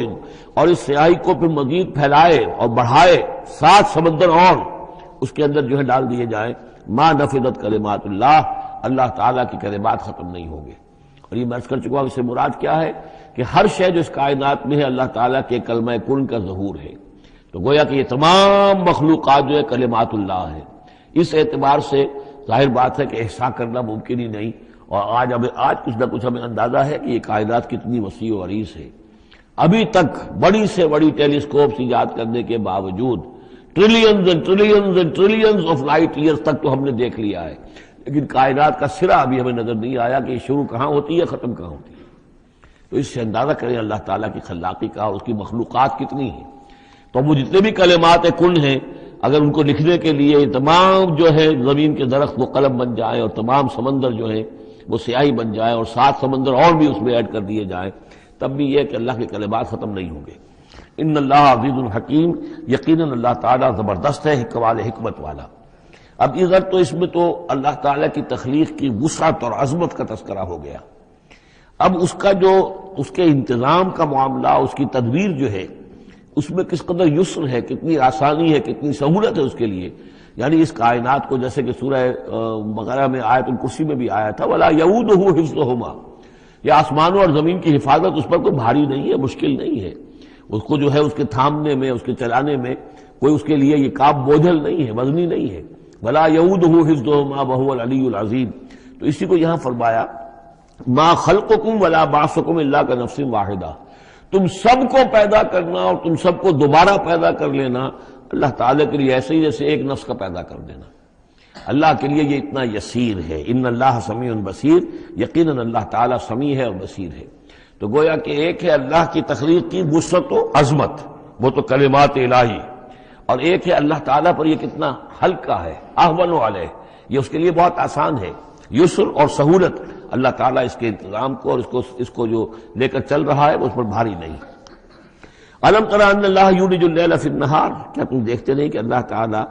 اور اس سیاہی کو پھر مزید پھیلائے اور بڑھائے 7 سمندر اور اس کے اندر جو ہے ڈال دیے جائیں۔ ما نفدت کلمات اللہ، اللہ تعالیٰ کی کلمات ختم نہیں ہوں گے۔ اور یہ میں عرض کر چکا ہوں، اس سے مراد کیا ہے کہ ہر شے جو اس کائنات میں ہے اللہ تعالیٰ کے کلمہ کن کا ظہور ہے، تو گویا کہ یہ تمام مخلوقات جو ہے کلمات اللہ ہے۔ اس اعتبار سے ظاہر بات ہے کہ احصاء کرنا ممکن ہی نہیں، اور آج کچھ نہ کچھ ہمیں اندازہ ہے کہ یہ کائنات کتنی وسیع و عریض ہے۔ ابھی تک بڑی سے بڑی ٹیلیسکوپس ایجاد کرنے کے باوجود trillions and trillions and trillions of light years تک تو ہم نے دیکھ لیا ہے، لیکن کائنات کا سرا ابھی ہمیں نظر نہیں آیا کہ یہ شروع کہاں ہوتی ہے، ختم کہاں ہوتی ہے۔ تو اس سے اندازہ کریں اللہ تعالیٰ کی خلاقی کا اور اس کی مخلوقات کتنی ہیں۔ تو وہ جتنے بھی کلمات کن ہیں، اگر ان کو لکھنے کے لیے تمام جو ہے زمین کے درخت وہ قلم بن جائیں، اور تمام سمندر جو ہیں وہ سیاہی بن جائیں، اور 7 سمندر اور بھی اس میں ایڈ کر دیے جائیں، تب بھی یہ کہ اللہ کے کلمات ختم نہیں ہوں گے۔ ان اللہ عزیز الحکیم، یقیناً اللہ تعالیٰ زبردست ہے، حکمت والا۔ اب ادھر تو اس میں تو اللہ تعالیٰ کی تخلیق کی وسعت اور عظمت کا تذکرہ ہو گیا۔ اب اس کا جو اس کے انتظام کا معاملہ، اس کی تدبیر جو ہے، اس میں کس قدر یسر ہے، کتنی آسانی ہے، کتنی سہولت ہے اس کے لیے۔ یعنی اس کائنات کو، جیسے کہ سورہ بقرہ میں آیت الکرسی میں بھی آیا تھا، وَلَا يَئُودُهُ حِفْظُهُمَا، یہ آسمانوں اور زمین کی حفاظت اس پر کوئی بھاری نہیں ہے، مشکل نہیں ہے، اس کو جو ہے اس کے تھامنے میں، اس کے چلانے میں کوئی اس کے لیے یہ کام بوجھل نہیں ہے، وزنی نہیں ہے۔ وَلَا يَئُودُهُ حِفْظُهُمَا وَهُوَ الْعَلِيُّ الْعَظِيمُ، تو اسی کو یہاں فرمایا مَا خَلْقُكُمْ وَلَا بَعْثُكُمْ إِلَّا كَنَفْسٍ وَاحِدَةٍ، تم سب کو پیدا کرنا اور تم سب کو دوبارہ پیدا کر لینا اللہ تعالیٰ کے لیے ایسے ہی جیسے ایک نفس کا پیدا کر دینا، اللہ کے لیے یہ اتنا یسیر ہے۔ ان اللہ سمیع بصیر، یقیناً اللہ تعالیٰ سمیع ہے اور بصیر ہے۔ تو گویا کہ ایک ہے اللہ کی تخلیق کی وسعت و عظمت، وہ تو کلمات الہی، اور ایک ہے اللہ تعالیٰ پر یہ کتنا ہلکا ہے، اہون علیہ، یہ اس کے لیے بہت آسان ہے، یسر اور سہولت اللہ تعالیٰ اس کے انتظام کو اور اس کو جو لے کر چل رہا ہے وہ اس پر بھاری نہیں۔ الم تر ان اللہ یولج اللیل فی النہار، کیا تم دیکھتے نہیں کہ اللہ تعالیٰ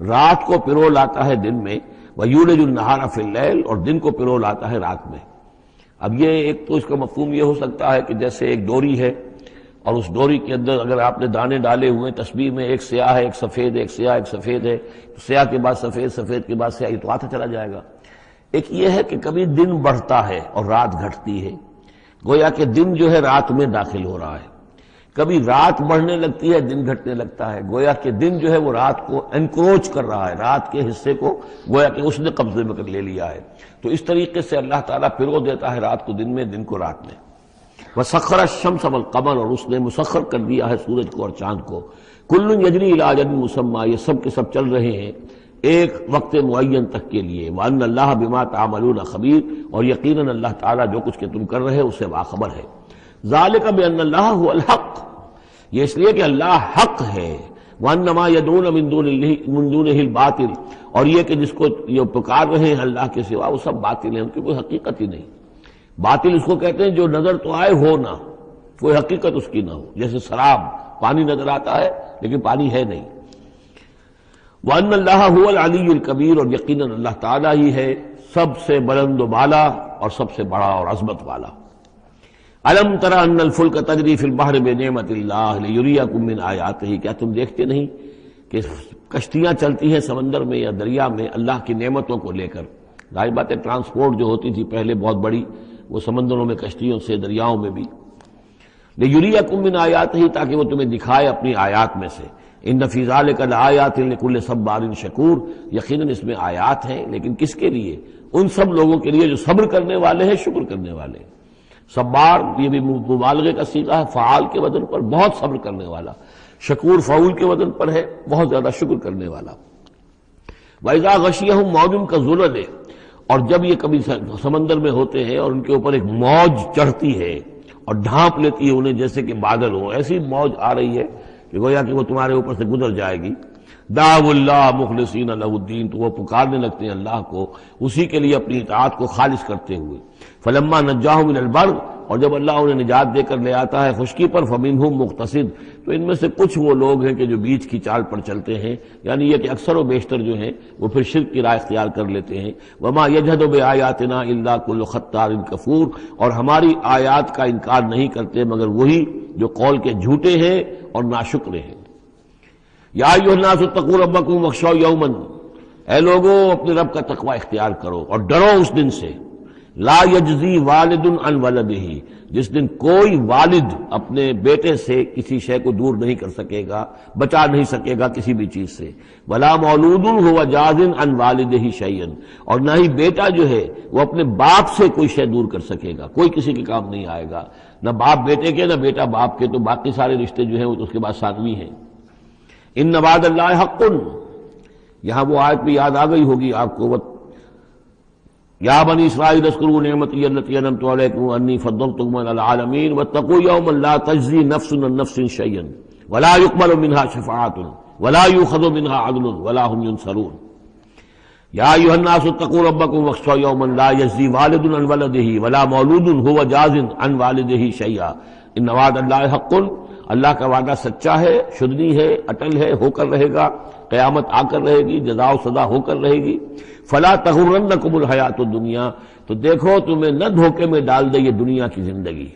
رات کو پرو لاتا ہے دن میں، ویولج النہار فی اللیل، اور دن کو پرو لاتا ہے رات میں۔ اب یہ ایک تو اس کا مفہوم یہ ہو سکتا ہے کہ جیسے ایک ڈوری ہے، اور اس ڈوری کے اندر اگر آپ نے دانے ڈالے ہوئے تسبیح میں، ایک سیاہ ہے ایک سفید ہے، ایک سیاہ ایک سفید ہے، تو سیاہ کے بعد سفید، سفید کے بعد سیاہ، یہ تو آتا چلا جائے گا۔ ایک یہ ہے کہ کبھی دن بڑھتا ہے اور رات گھٹتی ہے، گویا کہ دن جو ہے رات میں داخل ہو رہا ہے، کبھی رات بڑھنے لگتی ہے، دن گھٹنے لگتا ہے، گویا کہ دن جو ہے وہ رات کو انکروچ کر رہا ہے، رات کے حصے کو گویا کہ اس نے قبضے میں لے لیا ہے۔ تو اس طریقے سے اللہ تعالیٰ پھرو دیتا ہے رات کو دن میں، دن کو رات میں۔ وَسَخَّرَ الشَّمْسَ وَالْقَمَرَ، اور اس نے مسخر کر دیا ہے سورج کو اور چاند کو۔ كُلٌّ يَجْرِي إِلَىٰ أَجَلٍ مُّسَمًّى، یہ سب کے سب چل رہے ہیں ایک وقت معین تک کے لیے۔ وَأَنَّ اللَّهَ بِمَا تَعْمَلُونَ خَبِيرٌ، اور یقیناً اللہ تعالیٰ جو کچھ کہ تم کر رہے اس سے باخبر ہے۔ ذَلِكَ بِأَنَّ اللَّهَ هُوَ الْحَقُّ، یہ اس لیے کہ اللہ حق ہے۔ وَأَنَّ مَا يَدْعُونَ مِن دُونِهِ الْبَاطِلُ، اور یہ کہ جس کو یہ پکار رہے ہیں اللہ کے سوا وہ سب باطل ہیں، ان کی کوئی حقیقت ہی نہیں۔ باطل اس کو کہتے ہیں جو نظر تو آئے ہو نہ، کوئی حقیقت اس کی نہ ہو، جیسے شراب، پانی نظر آتا ہے لیکن پانی ہے نہیں۔ وَأَنَّ اللَّهَ هُوَ الْعَلِيُّ الْكَبِيرُ، اور یقیناً اللہ تعالیٰ ہی ہے سب سے بلند و بالا اور سب سے بڑا اور عظمت والا۔ أَلَمْ تَرَ أَنَّ الْفُلْكَ تَجْرِي فِي الْبَحْرِ بِنِعْمَتِ اللَّهِ لِيُرِيَكُم مِّنْ آيَاتِهِ، کیا تم دیکھتے نہیں کہ کشتیاں چلتی ہیں سمندر میں یا دریا میں اللہ کی نعمتوں کو لے کر؟ ظاہر بات ہے ٹرانسپورٹ جو ہوتی تھی پہلے بہت بڑی، وہ سمندروں میں کشتیوں سے، دریاؤں میں بھی۔ لِيُرِيَكُم مِّنْ آيَاتِهِ، تاکہ وہ تمہیں دکھائے اپنی آیات میں سے۔ إِنَّ فِي ذَلِكَ لَآيَاتٍ لِكُلِّ صَبَّارٍ شَكُورٍ، یقیناً اس میں آیات ہیں، لیکن کس کے لیے؟ ان سب لوگوں کے لیے جو صبر کرنے والے ہیں، شکر کرنے والے ہیں۔ صبار یہ بھی مبالغے کا صیغہ ہے، فعال کے وزن پر، بہت صبر کرنے والا۔ شکور فعول کے وزن پر ہے، بہت زیادہ شکر کرنے والا۔ وَإِذَا غَشِيَهُم مَّوْجٌ كَالظُّلَلِ، اور جب یہ کبھی سمندر میں ہوتے ہیں اور ان کے اوپر ایک موج چڑھتی ہے اور ڈھانپ لیتی ہے انہیں جیسے کہ بادل ہو، ایسی موج آ رہی ہے کہ گویا کہ وہ تمہارے اوپر سے گزر جائے گی۔ دعوا اللہ مخلصین لہ الدین، تو وہ پکارنے لگتے ہیں اللہ کو اسی کے لیے اپنی اطاعت کو خالص کرتے ہوئے۔ فلما نجاہم الی البر، اور جب اللہ انہیں نجات دے کر لے آتا ہے خشکی پر، فمنہم مقتصد، تو ان میں سے کچھ وہ لوگ ہیں کہ جو بیچ کی چال پر چلتے ہیں، یعنی یہ کہ اکثر و بیشتر جو ہیں وہ پھر شرک کی راہ اختیار کر لیتے ہیں۔ وما یجحد بآیاتنا الا کل ختار کفور، اور ہماری آیات کا انکار نہیں کرتے مگر وہی جو قول کے جھوٹے ہیں اور ناشکرے ہیں۔ یا ایھا الناس اتقوا ربکم واخشوا یوما، اے لوگوں اپنے رب کا تقوی اختیار کرو اور ڈرو اس دن سے، لا یجزی والد عن ولدہ، جس دن کوئی والد اپنے بیٹے سے کسی شے کو دور نہیں کر سکے گا، بچا نہیں سکے گا کسی بھی چیز سے، ولا مولود هو جاز عن والدہ شیئا، اور نہ ہی بیٹا جو ہے وہ اپنے باپ سے کوئی شے دور کر سکے گا، کوئی کسی کے کام نہیں آئے گا، نہ باپ بیٹے کے نہ بیٹا باپ کے، تو باقی سارے رشتے جو ہیں وہ تو اس کے بعد ثانوی ہیں۔ ان وعد اللہ حق، یہاں وہ آیت بھی یاد آ گئی ہوگی آپ کو، یا بنی اسرائیل اذکروا نعمتی التی انعمت علیکم انی فضلتکم علی العالمین واتقوا یوما لا تجزی نفس عن نفس شیئا ولا یقبل منها شفاعۃ ولا یؤخذ منها عدل ولا هم ينصرون۔ یا ایھا الناس اتقوا ربکم واخشوا یوما لا یجزی والد عن ولدہ ولا مولود هو جاز عن والدہ شیئا ان وعد اللہ حق، اللہ کا وعدہ سچا ہے، شدنی ہے، اٹل ہے، ہو کر رہے گا، قیامت آ کر رہے گی، جزا و سزا ہو کر رہے گی۔ فلا تغرنکم الحیات الدنیا، تو دیکھو تمہیں نہ دھوکے میں ڈال دے یہ دنیا کی زندگی،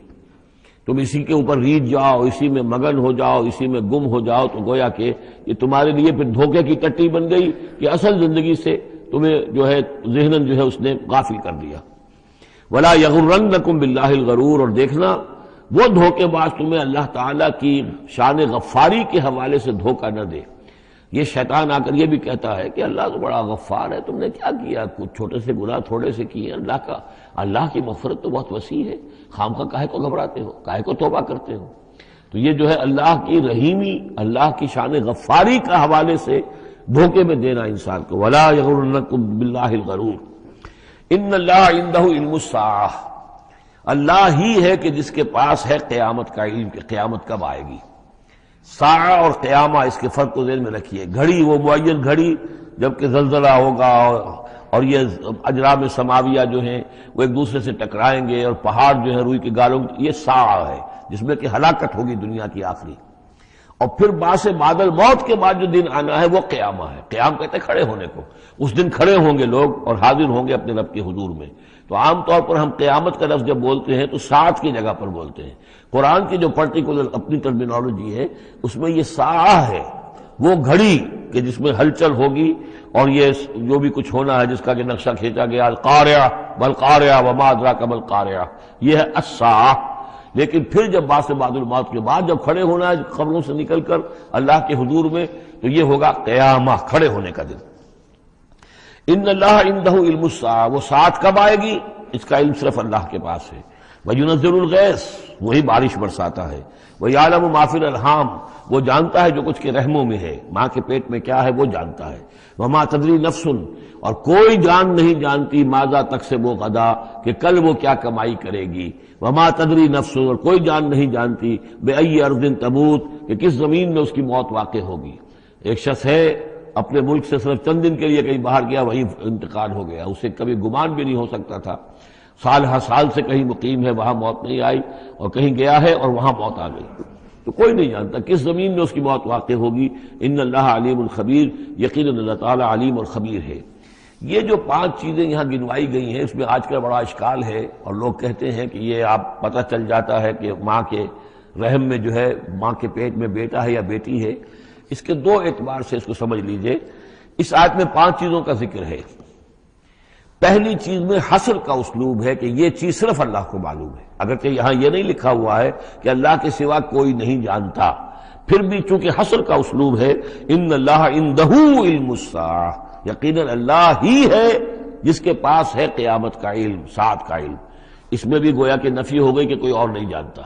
تم اسی کے اوپر ریجھ جاؤ، اسی میں مگن ہو جاؤ، اسی میں گم ہو جاؤ، تو گویا کہ یہ تمہارے لیے پھر دھوکے کی ٹٹی بن گئی کہ اصل زندگی سے تمہیں جو ہے ذہناً جو ہے اس نے غافل کر دیا۔ ولا یغرنکم باللہ الغرور، اور دیکھنا وہ دھوکے باز تمہیں اللہ تعالیٰ کی شان غفاری کے حوالے سے دھوکہ نہ دے۔ یہ شیطان آ کر یہ بھی کہتا ہے کہ اللہ تو بڑا غفار ہے، تم نے کیا کیا، کچھ چھوٹے سے گناہ تھوڑے سے کیے، اللہ کی مغفرت تو بہت وسیع ہے، خامخواہ کاہے کو گھبراتے ہو، کاہے کو توبہ کرتے ہو۔ تو یہ جو ہے اللہ کی رحیمی، اللہ کی شان غفاری کا حوالے سے دھوکے میں دینا انسان کو۔ ولا یغرنکم باللہ الغرور ان اللہ عندہ علم الساعہ، اللہ ہی ہے کہ جس کے پاس ہے قیامت کا علم کہ قیامت کب آئے گی۔ ساعہ اور قیامہ، اس کے فرق کو ذہن میں رکھیے۔ گھڑی وہ معین گھڑی جبکہ زلزلہ ہوگا اور یہ اجرام سماویہ جو ہیں وہ ایک دوسرے سے ٹکرائیں گے اور پہاڑ جو ہے روئی کے گالوں، یہ ساعہ ہے جس میں کہ ہلاکت ہوگی دنیا کی آخری۔ اور پھر باس بادل موت کے بعد جو دن آنا ہے وہ قیامہ ہے۔ قیام کہتے ہیں کھڑے ہونے کو، اس دن کھڑے ہوں گے لوگ اور حاضر ہوں گے اپنے رب کے حضور میں۔ تو عام طور پر ہم قیامت کا لفظ جب بولتے ہیں تو ساعت کی جگہ پر بولتے ہیں۔ قرآن کی جو پرٹیکولر اپنی ٹرمینالوجی ہے اس میں یہ ساعہ ہے، وہ گھڑی کہ جس میں ہلچل ہوگی اور یہ جو بھی کچھ ہونا ہے جس کا کہ نقشہ کھینچا گیا، القاریہ والقاریہ وما ادراک ما القاریہ، یہ ہے الساعہ۔ لیکن پھر جب بعث بعد الموت کے بعد جب کھڑے ہونا ہے قبروں سے نکل کر اللہ کے حضور میں، تو یہ ہوگا قیامہ، کھڑے ہونے کا دن۔ ان اللہ عنده علم الساعہ، وہ ساعت کب آئے گی اس کا علم صرف اللہ کے پاس ہے۔ وَيُنَزِّلُ الْغَيْثَ، وہی بارش برساتا ہے۔ وَيَعْلَمُ مَا فِي الْأَرْحَامِ، وہ جانتا ہے جو کچھ کے رحموں میں ہے، ماں کے پیٹ میں کیا ہے وہ جانتا ہے۔ وَمَا تَدْرِي نَفْسٌ، اور کوئی جان نہیں جانتی ماذا تکسب غدا، کہ کل وہ کیا کمائی کرے گی۔ وَمَا تَدْرِي نَفْسٌ، اور کوئی جان نہیں جانتی بِأَيِّ أَرْضٍ تَمُوتُ، کہ کس زمین میں اس کی موت واقع ہوگی۔ ایک شخص ہے اپنے ملک سے صرف چند دن کے لیے کہیں باہر گیا، وہیں انتقال ہو گیا، اسے کبھی گمان بھی نہیں ہو سکتا تھا۔ سال ہر سال سے کہیں مقیم ہے، وہاں موت نہیں آئی، اور کہیں گیا ہے اور وہاں موت آ گئی، تو کوئی نہیں جانتا کس زمین میں اس کی موت واقع ہوگی۔ ان اللہ علیم الخبیر، یقیناً اللہ تعالیٰ علیم اور خبیر ہے۔ یہ جو 5 چیزیں یہاں گنوائی گئی ہیں، اس میں آج کل بڑا اشکال ہے، اور لوگ کہتے ہیں کہ یہ آپ پتہ چل جاتا ہے کہ ماں کے رحم میں جو ہے، ماں کے پیٹ میں بیٹا ہے یا بیٹی ہے۔ اس کے 2 اعتبار سے اس کو سمجھ لیجئے۔ اس آیت میں 5 چیزوں کا ذکر ہے۔ پہلی چیز میں حصر کا اسلوب ہے کہ یہ چیز صرف اللہ کو معلوم ہے، اگرچہ یہاں یہ نہیں لکھا ہوا ہے کہ اللہ کے سوا کوئی نہیں جانتا، پھر بھی چونکہ حصر کا اسلوب ہے، ان اللہ عنده علم الساعہ، یقیناً اللہ ہی ہے جس کے پاس ہے قیامت کا علم، ساعت کا علم۔ اس میں بھی گویا کہ نفی ہو گئی کہ کوئی اور نہیں جانتا۔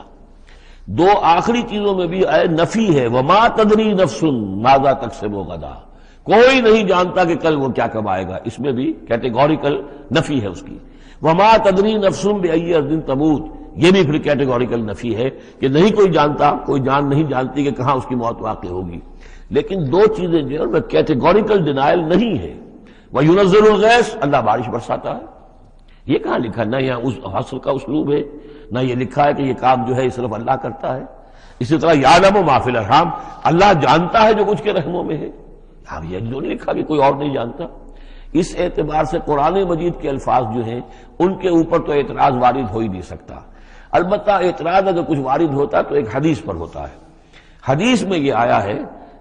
2 آخری چیزوں میں بھی نفی ہے، وما تدری نفس ماذا تکسب غدا، کوئی نہیں جانتا کہ کل وہ کیا کمائے گا، اس میں بھی کیٹیگوریکل نفی ہے اس کی۔ وما تدری نفس بأی ارض تموت، یہ بھی پھر کیٹیگوریکل نفی ہے کہ نہیں کوئی جانتا، کوئی جان نہیں جانتی کہ کہاں اس کی موت واقع ہوگی۔ لیکن 2 چیزیں جو ہے وہ کیٹیگوریکل ڈینائل نہیں ہے۔ وَيُنَزِّلُ الْغَيْثَ، اللہ بارش برساتا ہے، یہ کہاں لکھا؟ نہ یہاں اس حصر کا اسلوب ہے، نہ یہ لکھا ہے کہ یہ کام جو ہے صرف اللہ کرتا ہے۔ اسی طرح یعلم ما فی الارحام، اللہ جانتا ہے جو کچھ کے رحموں میں ہے، اب یہ جو نہیں لکھا کہ کوئی اور نہیں جانتا۔ اس اعتبار سے قرآن مجید کے الفاظ جو ہیں ان کے اوپر تو اعتراض وارد ہو ہی نہیں سکتا۔ البتہ اعتراض اگر کچھ وارد ہوتا تو ایک حدیث پر ہوتا ہے۔ حدیث میں یہ آیا ہے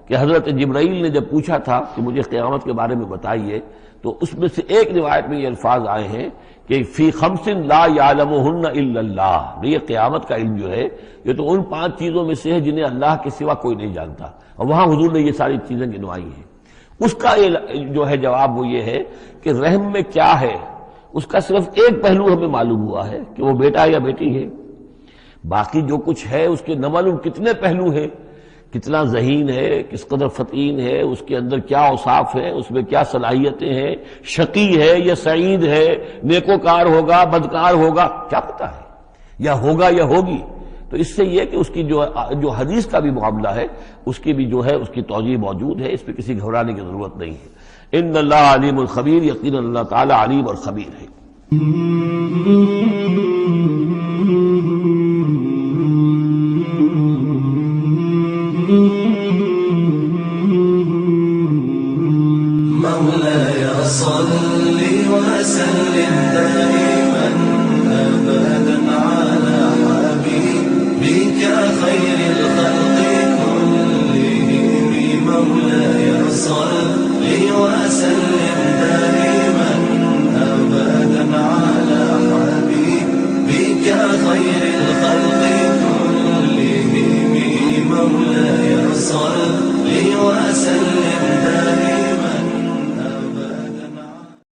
کہ حضرت جبرائیل نے جب پوچھا تھا کہ مجھے قیامت کے بارے میں بتائیے، تو اس میں سے ایک روایت میں یہ الفاظ آئے ہیں کہ فی 5 لا یعلمہن الا اللہ، یہ قیامت کا علم جو ہے یہ تو ان 5 چیزوں میں سے ہے جنہیں اللہ کے سوا کوئی نہیں جانتا، اور وہاں حضور نے یہ ساری چیزیں گنوائی ہیں۔ اس کا جو ہے جواب وہ یہ ہے کہ رحم میں کیا ہے اس کا صرف ایک پہلو ہمیں معلوم ہوا ہے کہ وہ بیٹا یا بیٹی ہے، باقی جو کچھ ہے اس کے نہ معلوم کتنے پہلو ہیں، کتنا ذہین ہے، کس قدر فطین ہے، اس کے اندر کیا اوصاف ہیں، اس میں کیا صلاحیتیں ہیں، شقی ہے یا سعید ہے، نیکوکار ہوگا بدکار ہوگا، کیا پتہ ہے، یا ہوگا یا ہوگی۔ تو اس سے یہ کہ اس کی جو حدیث کا بھی معاملہ ہے اس کی بھی جو ہے اس کی توجیہ موجود ہے، اس پہ کسی گھبرانے کی ضرورت نہیں ہے۔ ان اللہ علیم الخبیر، یقیناً اللہ تعالی علیم اور خبیر ہے۔ مولاي صل وسلم دائما أبدا على حبيبك خير الخلق كلهم، مولاي صل وسلم